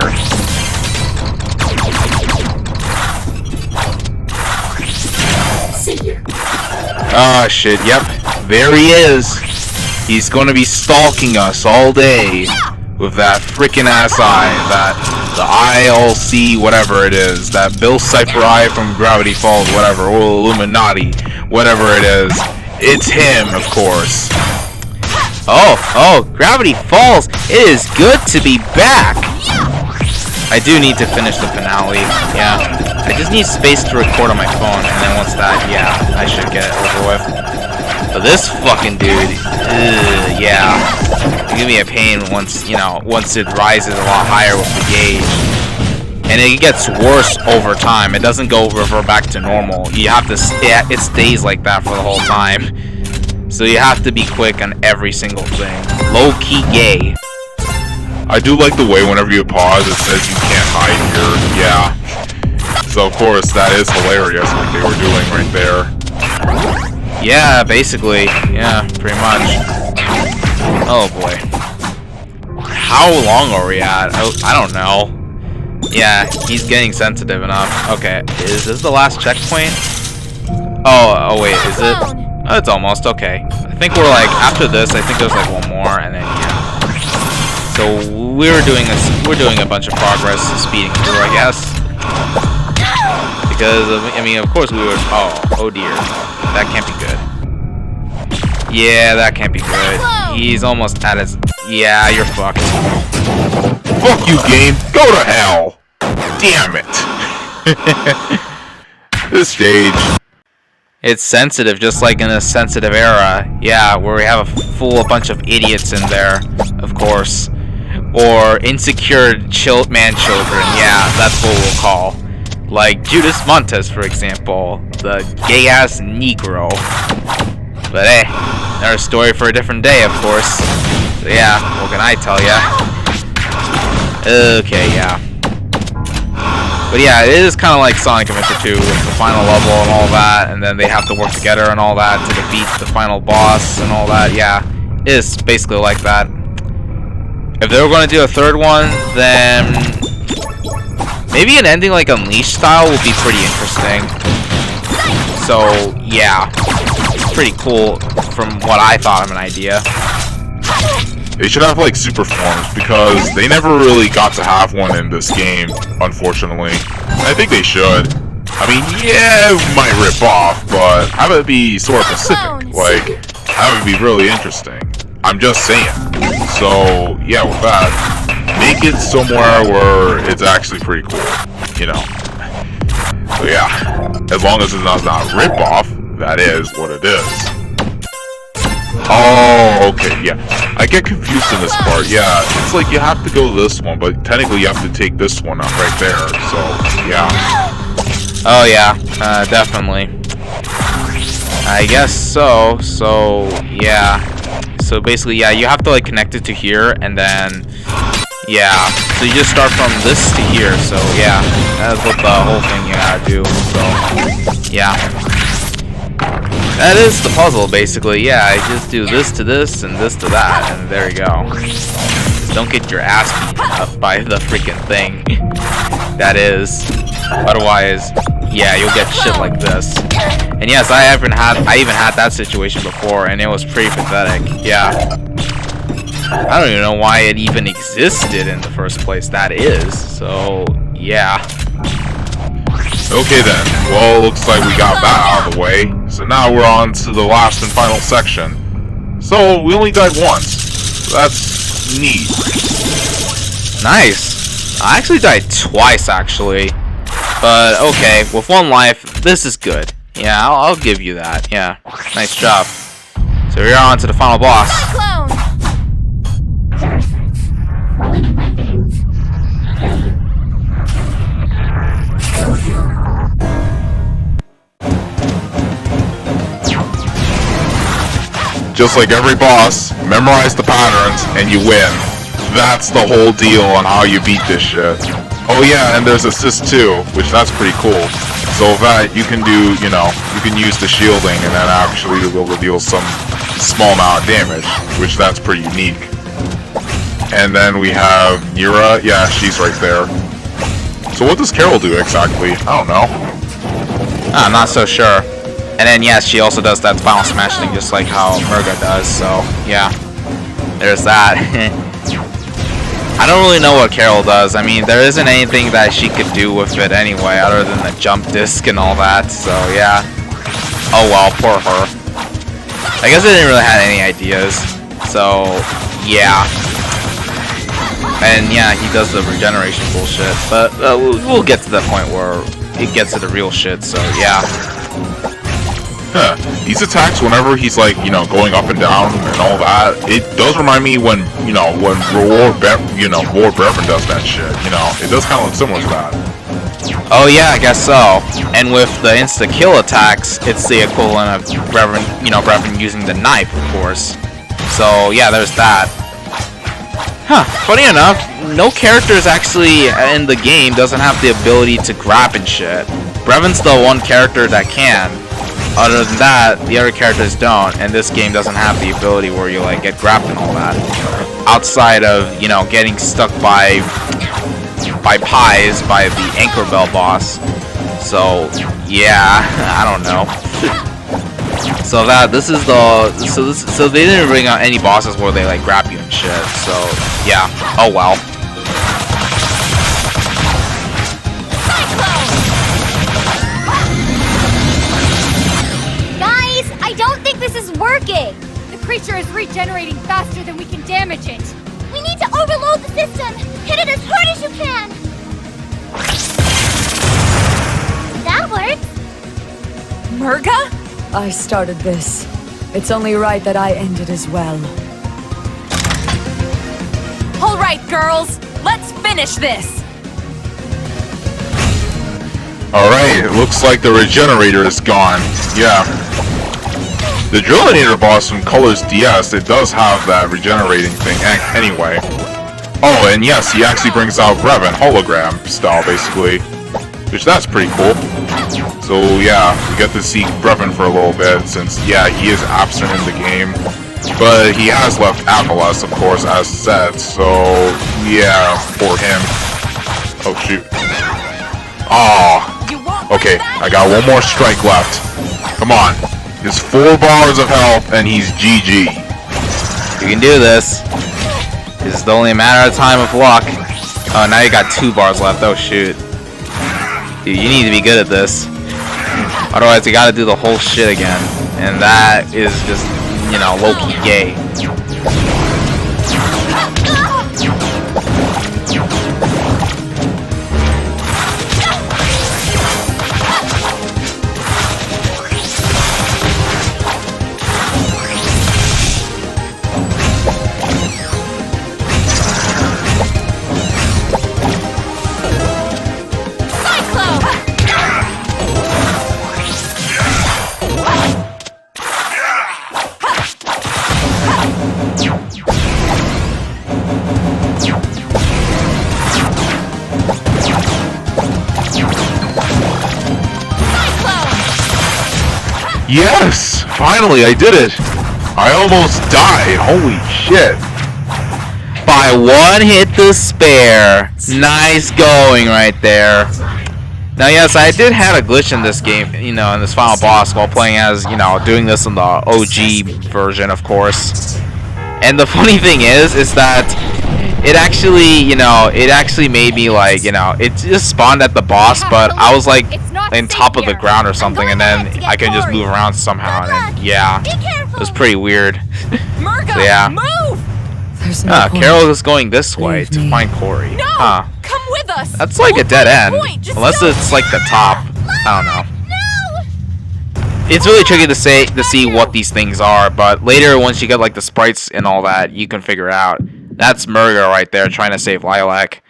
Oh shit, yep, there he is. He's gonna be stalking us all day with that freaking ass eye, that the ILC whatever it is, that Bill Cipher eye from Gravity Falls, whatever, or Illuminati, whatever it is. It's him, of course. Oh, Gravity Falls, it is good to be back. I do need to finish the finale, yeah. I just need space to record on my phone, and then once that, yeah, I should get it over with. But this fucking dude, yeah, give me a pain once, you know, once it rises a lot higher with the gauge. And it gets worse over time. It doesn't revert back to normal. You have to, it stays like that for the whole time. So you have to be quick on every single thing. Low-key gay. I do like the way whenever you pause, it says you can't hide here. Yeah. So of course, that is hilarious what they were doing right there. Yeah, basically. Yeah, pretty much. Oh boy. How long are we at? I don't know. Yeah, he's getting sensitive enough. Okay, is this the last checkpoint? Oh wait, is it? Oh, it's almost, okay. I think we're like, after this, I think there's like one more, and then yeah. So we're doing a bunch of progress, speeding through, I guess. Because, I mean, of course we were, oh dear. That can't be good. Yeah, that can't be good. He's almost at his, yeah, you're fucked. Fuck you, game. Go to hell. Damn it. This stage. It's sensitive, just like in a sensitive era. Yeah, where we have a bunch of idiots in there, of course. Or insecure man children. Yeah, that's what we'll call. Like Judas Montes, for example. The gay-ass Negro. But hey, another story for a different day, of course. So yeah, what can I tell ya? Okay, yeah. But yeah, it is kind of like Sonic Adventure 2 with the final level and all that, and then they have to work together and all that to defeat the final boss and all that. Yeah, it is basically like that. If they were going to do a third one, then maybe an ending like Unleashed style would be pretty interesting. So yeah, it's pretty cool from what I thought of an idea. They should have like super forms because they never really got to have one in this game, unfortunately. I think they should. I mean, yeah, it might rip off, but have it be sort of specific. Like, that would be really interesting. I'm just saying. So, yeah, with that, make it somewhere where it's actually pretty cool, you know. So yeah, as long as it's not rip off, that is what it is. Oh, okay, yeah. I get confused in this part. Yeah, it's like you have to go this one, but technically you have to take this one up right there. So, yeah. Oh, yeah, definitely. I guess so. So, yeah. So basically, yeah, you have to like connect it to here, and then, yeah. So you just start from this to here. So, yeah, that's what the whole thing you gotta do. So, yeah. That is the puzzle, basically. Yeah, I just do this to this and this to that, and there you go. Don't get your ass beaten up by the freaking thing. That is. Otherwise, yeah, you'll get shit like this. And yes, I even had that situation before, and it was pretty pathetic. Yeah. I don't even know why it even existed in the first place. That is. So, yeah. Okay then, well, looks like we got that out of the way, so now we're on to the last and final section. So, we only died once, so that's neat. Nice. I actually died twice, actually. But, okay, with one life, this is good. Yeah, I'll give you that, yeah. Nice job. So we're on to the final boss. Just like every boss, memorize the patterns and you win. That's the whole deal on how you beat this shit. Oh yeah, and there's assist too, which that's pretty cool. So that you can do, you can use the shielding and then actually be able to deal some small amount of damage, which that's pretty unique. And then we have Nira. Yeah, she's right there. So what does Carol do exactly? I don't know. I'm not so sure. And then yes, she also does that final smash thing just like how Merga does, so yeah. There's that. I don't really know what Carol does. I mean, there isn't anything that she could do with it anyway, other than the jump disc and all that, so yeah. Oh well, poor her. I guess I didn't really have any ideas, so yeah. And yeah, he does the regeneration bullshit, but we'll get to the point where it gets to the real shit, so yeah. Huh. These attacks, whenever he's like, going up and down and all that, it does remind me when, when War Brevin does that shit, it does kind of look similar to that. Oh yeah, I guess so. And with the insta-kill attacks, it's the equivalent of Brevin, Brevin using the knife, of course. So yeah, there's that. Huh, funny enough, no characters actually in the game doesn't have the ability to grab and shit. Brevin's the one character that can. Other than that, the other characters don't, and this game doesn't have the ability where you like get grabbed and all that. Outside of, getting stuck by pies by the Anchor Bell boss. So yeah, I don't know. So so they didn't bring out any bosses where they like grab you and shit. So yeah, oh well. I don't think this is working! The creature is regenerating faster than we can damage it. We need to overload the system! Hit it as hard as you can! That works! Merga? I started this. It's only right that I end it as well. All right, girls, let's finish this. All right, it looks like the regenerator is gone. Yeah. The Drillinator boss from Colors DS, it does have that regenerating thing anyway. Oh, and yes, he actually brings out Brevin, hologram style, basically. Which, that's pretty cool. So, yeah, we get to see Brevin for a little bit, since, yeah, he is absent in the game. But he has left Avalos, of course, as said, so, yeah, for him. Oh, shoot. Aw. Okay, I got one more strike left. Come on. Just 4 bars of health, and he's GG. You can do this. This is only a matter of time of luck. Oh, now you got 2 bars left. Oh, shoot. Dude, you need to be good at this. Otherwise, you gotta do the whole shit again. And that is just, low-key gay. Yes! Finally, I did it! I almost died, holy shit! By 1 hit to spare. Nice going right there. Now yes, I did have a glitch in this game, in this final boss while playing as, doing this in the OG version, of course. And the funny thing is that it actually made me like, it just spawned at the boss, but I was like on top of the ground or something, and then I can just move around somehow, and then, yeah, it was pretty weird. So, yeah. Carol is going this way to find Corey. No! Huh. Come with us! That's like a dead end, unless it's like the top. I don't know. It's really tricky to see what these things are, but later once you get like the sprites and all that, you can figure it out. That's Merga right there trying to save Lilac.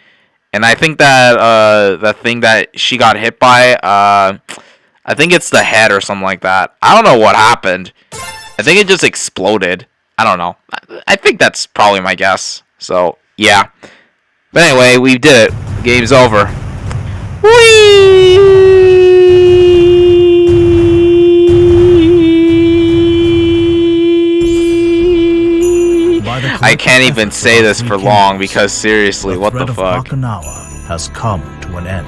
And I think that the thing that she got hit by, I think it's the head or something like that. I don't know what happened. I think it just exploded. I don't know. I think that's probably my guess. So, yeah. But anyway, we did it. Game's over. I can't even say this for long because seriously, what the fuck? Bakunawa has come to an end.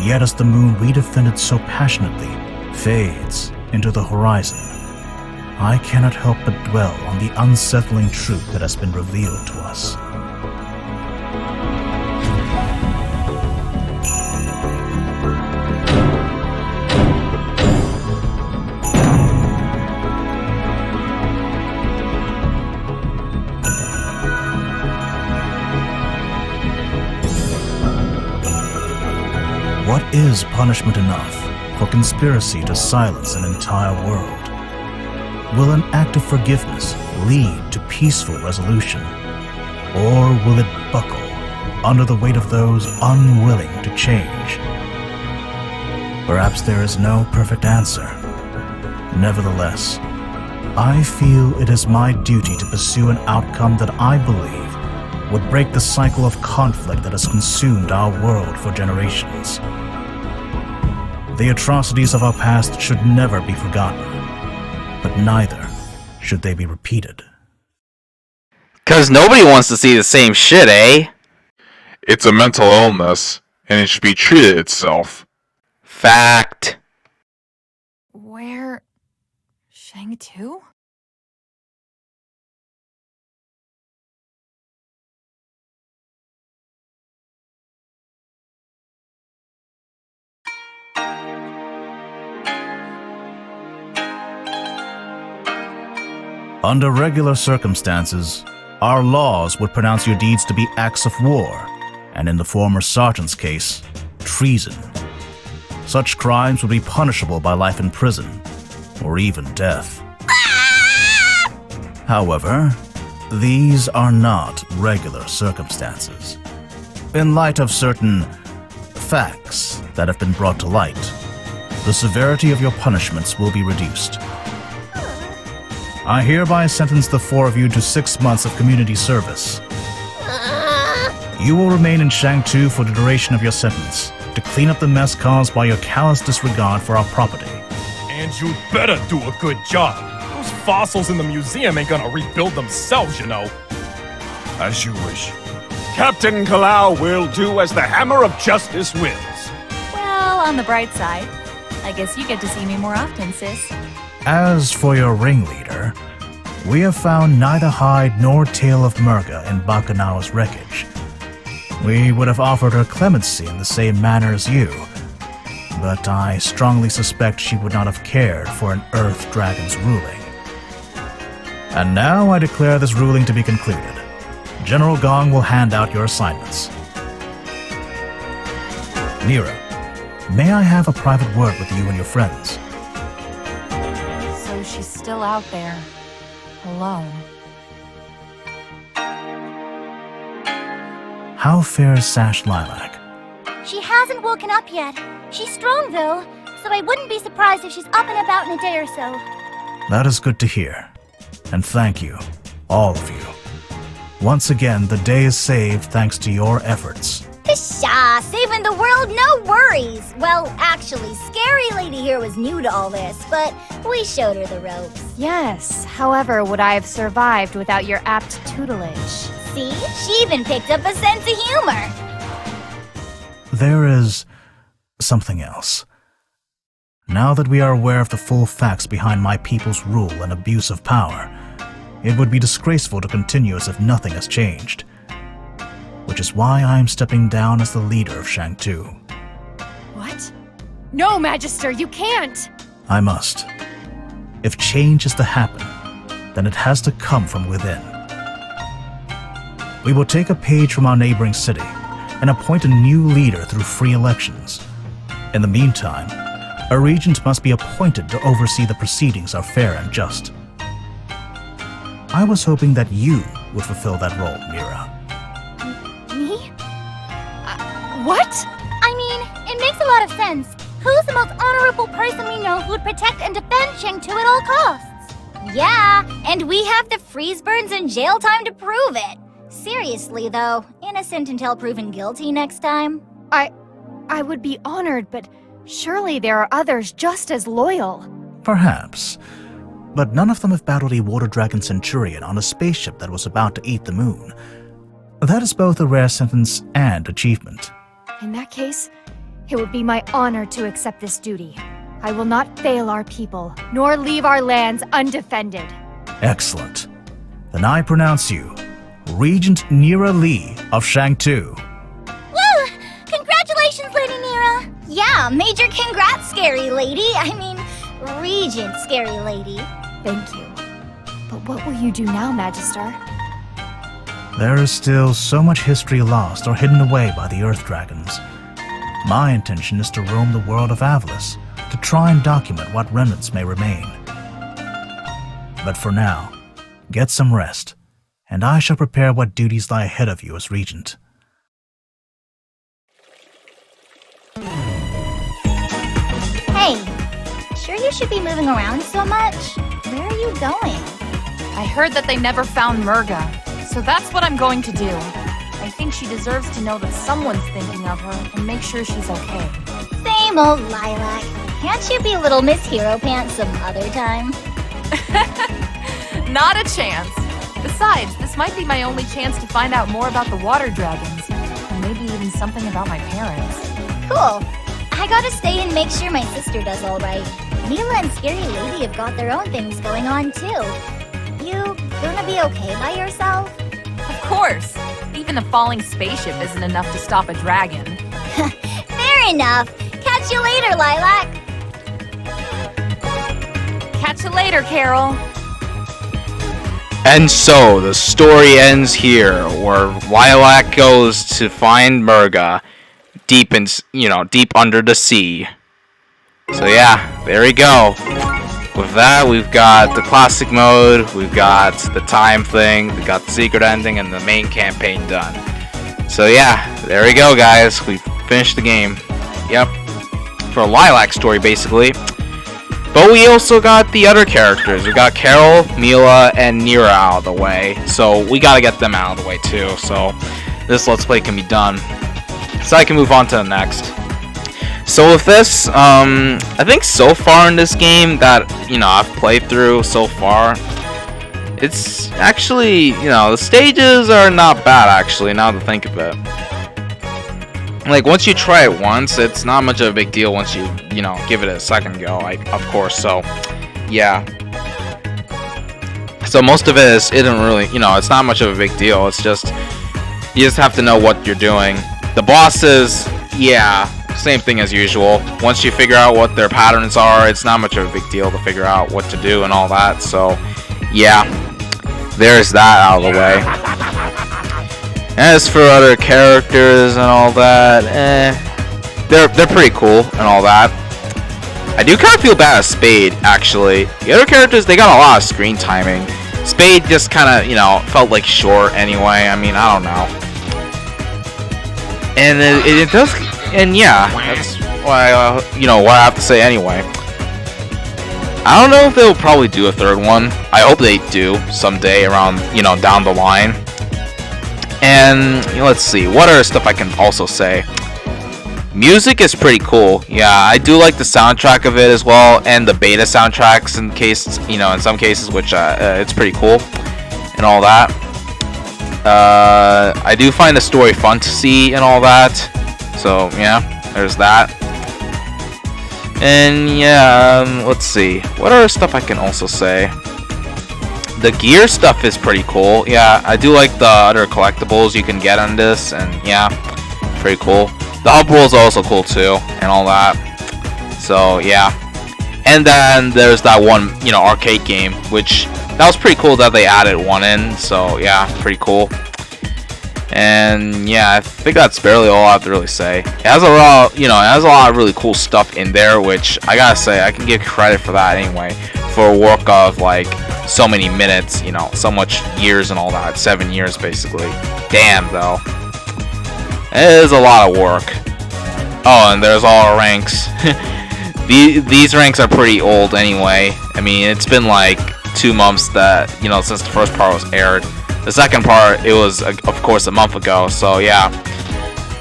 Yet as the moon we defended so passionately fades into the horizon, I cannot help but dwell on the unsettling truth that has been revealed to us. What is punishment enough for conspiracy to silence an entire world? Will an act of forgiveness lead to peaceful resolution? Or will it buckle under the weight of those unwilling to change? Perhaps there is no perfect answer. Nevertheless, I feel it is my duty to pursue an outcome that I believe would break the cycle of conflict that has consumed our world for generations. The atrocities of our past should never be forgotten, but neither should they be repeated. 'Cause nobody wants to see the same shit, eh? It's a mental illness, and it should be treated itself. Fact. Where... Shang-Tu? Under regular circumstances, our laws would pronounce your deeds to be acts of war, and in the former sergeant's case, treason. Such crimes would be punishable by life in prison, or even death. However, these are not regular circumstances. In light of certain facts that have been brought to light, the severity of your punishments will be reduced. I hereby sentence the four of you to 6 months of community service. You will remain in Shang-Tu for the duration of your sentence, to clean up the mess caused by your callous disregard for our property. And you better do a good job. Those fossils in the museum ain't gonna rebuild themselves, you know. As you wish. Captain Kalau will do as the Hammer of Justice wills. Well, on the bright side, I guess you get to see me more often, sis. As for your ringleader, we have found neither hide nor tail of Merga in Bakunawa's wreckage. We would have offered her clemency in the same manner as you, but I strongly suspect she would not have cared for an Earth Dragon's ruling. And now I declare this ruling to be concluded. General Gong will hand out your assignments. Mira, may I have a private word with you and your friends? So she's still out there, alone. How fares Sash Lilac? She hasn't woken up yet. She's strong, though, so I wouldn't be surprised if she's up and about in a day or so. That is good to hear. And thank you, all of you. Once again, the day is saved thanks to your efforts. Pshaw, saving the world, no worries. Well, actually, Scary Lady here was new to all this, but we showed her the ropes. Yes, however, would I have survived without your apt tutelage? See? She even picked up a sense of humor. There is something else. Now that we are aware of the full facts behind my people's rule and abuse of power, it would be disgraceful to continue as if nothing has changed. Which is why I am stepping down as the leader of Shang-Tu. What? No, Magister, you can't! I must. If change is to happen, then it has to come from within. We will take a page from our neighboring city and appoint a new leader through free elections. In the meantime, a regent must be appointed to oversee the proceedings are fair and just. I was hoping that you would fulfill that role, Mira. Me? What? I mean, it makes a lot of sense. Who's the most honorable person we know who would protect and defend Shang-Tu at all costs? Yeah, and we have the freeze burns and jail time to prove it. Seriously, though, innocent until proven guilty next time? I would be honored, but surely there are others just as loyal. Perhaps. But none of them have battled a water dragon centurion on a spaceship that was about to eat the moon. That is both a rare sentence and achievement. In that case, it would be my honor to accept this duty. I will not fail our people, nor leave our lands undefended. Excellent. Then I pronounce you Regent Nira Lee of Shangtu. Woo! Congratulations, Lady Nira! Yeah, major congrats, Scary Lady. I mean, Regent Scary Lady. Thank you. But what will you do now, Magister? There is still so much history lost or hidden away by the Earth Dragons. My intention is to roam the world of Avalis, to try and document what remnants may remain. But for now, get some rest, and I shall prepare what duties lie ahead of you as Regent. Hey, sure you should be moving around so much? Where are you going? I heard that they never found Merga, so that's what I'm going to do. I think she deserves to know that someone's thinking of her and make sure she's okay. Same old Lilac. Can't you be little Miss Hero Pants some other time? Not a chance. Besides, this might be my only chance to find out more about the water dragons, and maybe even something about my parents. Cool. I gotta stay and make sure my sister does all right. Mila and Scary Lady have got their own things going on too. You gonna be okay by yourself? Of course. Even a falling spaceship isn't enough to stop a dragon. Fair enough. Catch you later, Lilac. Catch you later, Carol. And so, the story ends here, where Lilac goes to find Merga deep deep under the sea. So yeah, there we go. With that, we've got the classic mode, we've got the time thing, we got the secret ending, and the main campaign done. So yeah, there we go, guys. We've finished the game. Yep. For a Lilac story, basically. But we also got the other characters. We got Carol, Mila, and Nira out of the way. So we gotta get them out of the way too. So this Let's Play can be done. So I can move on to the next. So with this, I think so far in this game that, I've played through so far, it's actually, the stages are not bad actually, now to think of it. Like, once you try it once, it's not much of a big deal once you, give it a second go, of course, so, yeah. So most of it isn't really, it's not much of a big deal, it's just, you just have to know what you're doing. The bosses, yeah, same thing as usual. Once you figure out what their patterns are, it's not much of a big deal to figure out what to do and all that, so, yeah. There's that out of the way. As for other characters and all that, they're pretty cool and all that. I do kind of feel bad as Spade, actually. The other characters, they got a lot of screen timing. Spade just kind of, felt like short anyway. I mean, I don't know. And it does, and yeah, that's why, what I have to say anyway. I don't know if they'll probably do a third one. I hope they do someday around, down the line. And let's see, what other stuff I can also say. Music is pretty cool. Yeah, I do like the soundtrack of it as well, and the beta soundtracks in some cases, which it's pretty cool and all that. I do find the story fun to see and all that. So yeah, there's that. And yeah, let's see, what other stuff I can also say. The gear stuff is pretty cool. Yeah, I do like the other collectibles you can get on this, and yeah, pretty cool. The hub world's also cool too, and all that. So yeah. And then there's that one, arcade game, which that was pretty cool that they added one in. So yeah, pretty cool. And yeah, I think that's barely all I have to really say. It has a lot, it has a lot of really cool stuff in there, which I gotta say, I can give credit for that anyway. For work of like so many minutes, so much years and all that. 7 years basically. Damn though. It is a lot of work. Oh, and there's all our ranks. These ranks are pretty old anyway. I mean, it's been like 2 months that, since the first part was aired. The second part, it was, of course, a month ago, so yeah.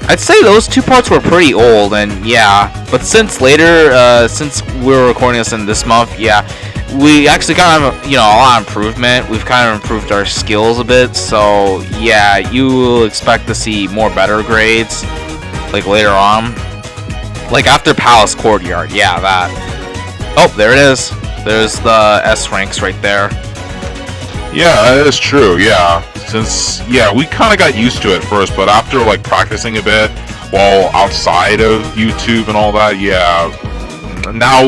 I'd say those 2 parts were pretty old, and yeah. But since later, since we were recording this in this month, yeah, we actually kind of, a lot of improvement. We've kind of improved our skills a bit, so yeah, you will expect to see more better grades, like later on. Like after Palace Courtyard, yeah, that. Oh, there it is. There's the S ranks right there. Yeah, that is true, yeah. Since, yeah, we kind of got used to it first, but after, like, practicing a bit while outside of YouTube and all that, yeah. Now,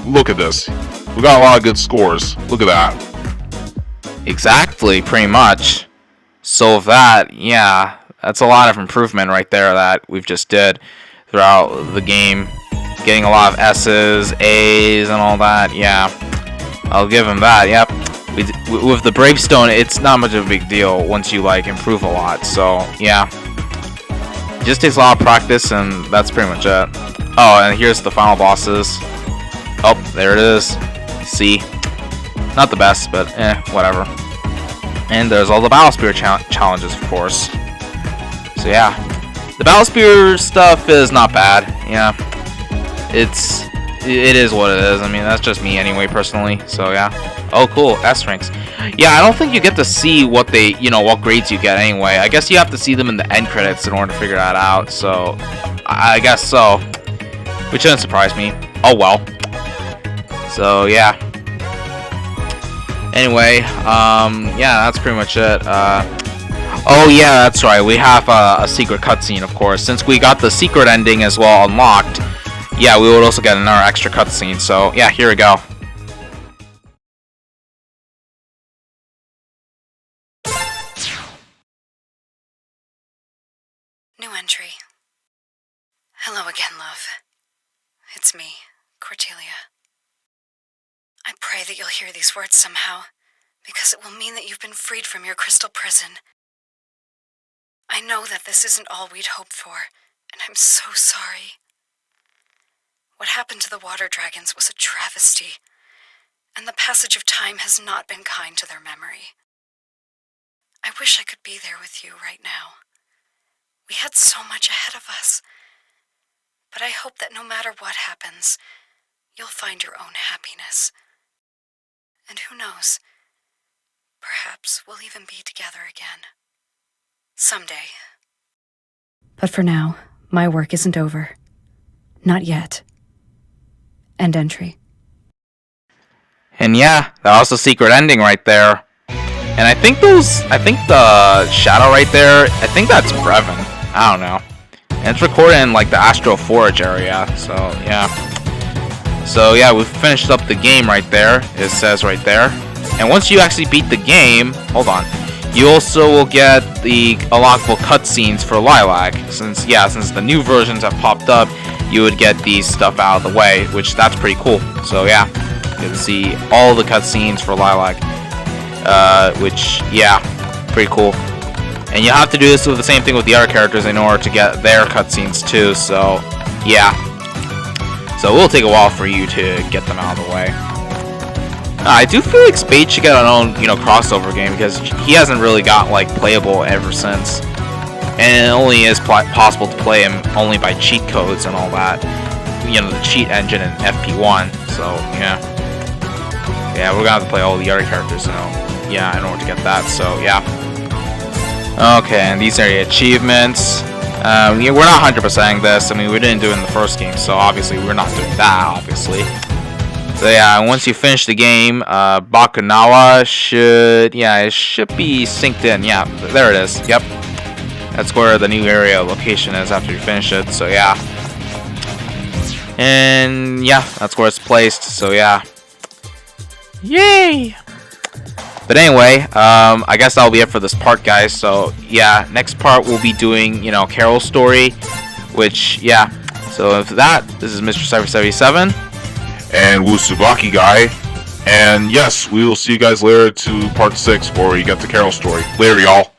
look at this. We got a lot of good scores. Look at that. Exactly, pretty much. So with that, yeah, that's a lot of improvement right there that we've just did throughout the game. Getting a lot of S's, A's, and all that, yeah. I'll give him that, yep. With the Bravestone, it's not much of a big deal once you, like, improve a lot, so, yeah. It just takes a lot of practice, and that's pretty much it. Oh, and here's the final bosses. Oh, there it is. See? Not the best, but whatever. And there's all the Battle Spear challenges, of course. So, yeah. The Battle Spear stuff is not bad, yeah. It is what it is. I mean, that's just me anyway, personally, so, yeah. Oh, cool, S ranks. Yeah, I don't think you get to see what they, what grades you get anyway. I guess you have to see them in the end credits in order to figure that out, so I guess so. Which shouldn't surprise me. Oh, well. So, yeah. Anyway, yeah, that's pretty much it. Oh, yeah, that's right. We have a secret cutscene, of course. Since we got the secret ending as well unlocked, yeah, we would also get another extra cutscene. So, yeah, here we go. New entry. Hello again, love. It's me, Cordelia. I pray that you'll hear these words somehow, because it will mean that you've been freed from your crystal prison. I know that this isn't all we'd hoped for, and I'm so sorry. What happened to the water dragons was a travesty, and the passage of time has not been kind to their memory. I wish I could be there with you right now. We had so much ahead of us, but I hope that no matter what happens, you'll find your own happiness. And who knows, perhaps we'll even be together again. Someday. But for now, my work isn't over. Not yet. End entry. And yeah, that was the secret ending right there. And I think the shadow right there, I think that's Brevin. I don't know. And it's recorded in like the Astro Forge area, so yeah. So yeah, we've finished up the game right there. It says right there. And once you actually beat the game, hold on, you also will get the unlockable cutscenes for Lilac. Since the new versions have popped up, you would get these stuff out of the way, which that's pretty cool. So yeah, you can see all the cutscenes for Lilac, which yeah, pretty cool. And you have to do this with the same thing with the other characters in order to get their cutscenes too. So yeah, so it will take a while for you to get them out of the way. I do feel like Spade should get an own, crossover game, because he hasn't really got, like, playable ever since. And it only is possible to play him only by cheat codes and all that. The cheat engine in FP1, so, yeah. Yeah, we're gonna have to play all the other characters now. Yeah, in order to get that, so, yeah. Okay, and these are the achievements. We're not 100%ing this. I mean, we didn't do it in the first game, so obviously we're not doing that, obviously. So yeah, once you finish the game, Bakunawa should be synced in. Yeah, there it is. Yep. That's where the new area location is after you finish it. So yeah. And yeah, that's where it's placed. So yeah. Yay! But anyway, I guess that'll be it for this part, guys. So yeah, next part we'll be doing, Carol's story, which yeah. So for that, this is Mr. Cypher 77. And Wusubaki guy. And yes, we will see you guys later to part 6 where we get the Carol story. Later, y'all.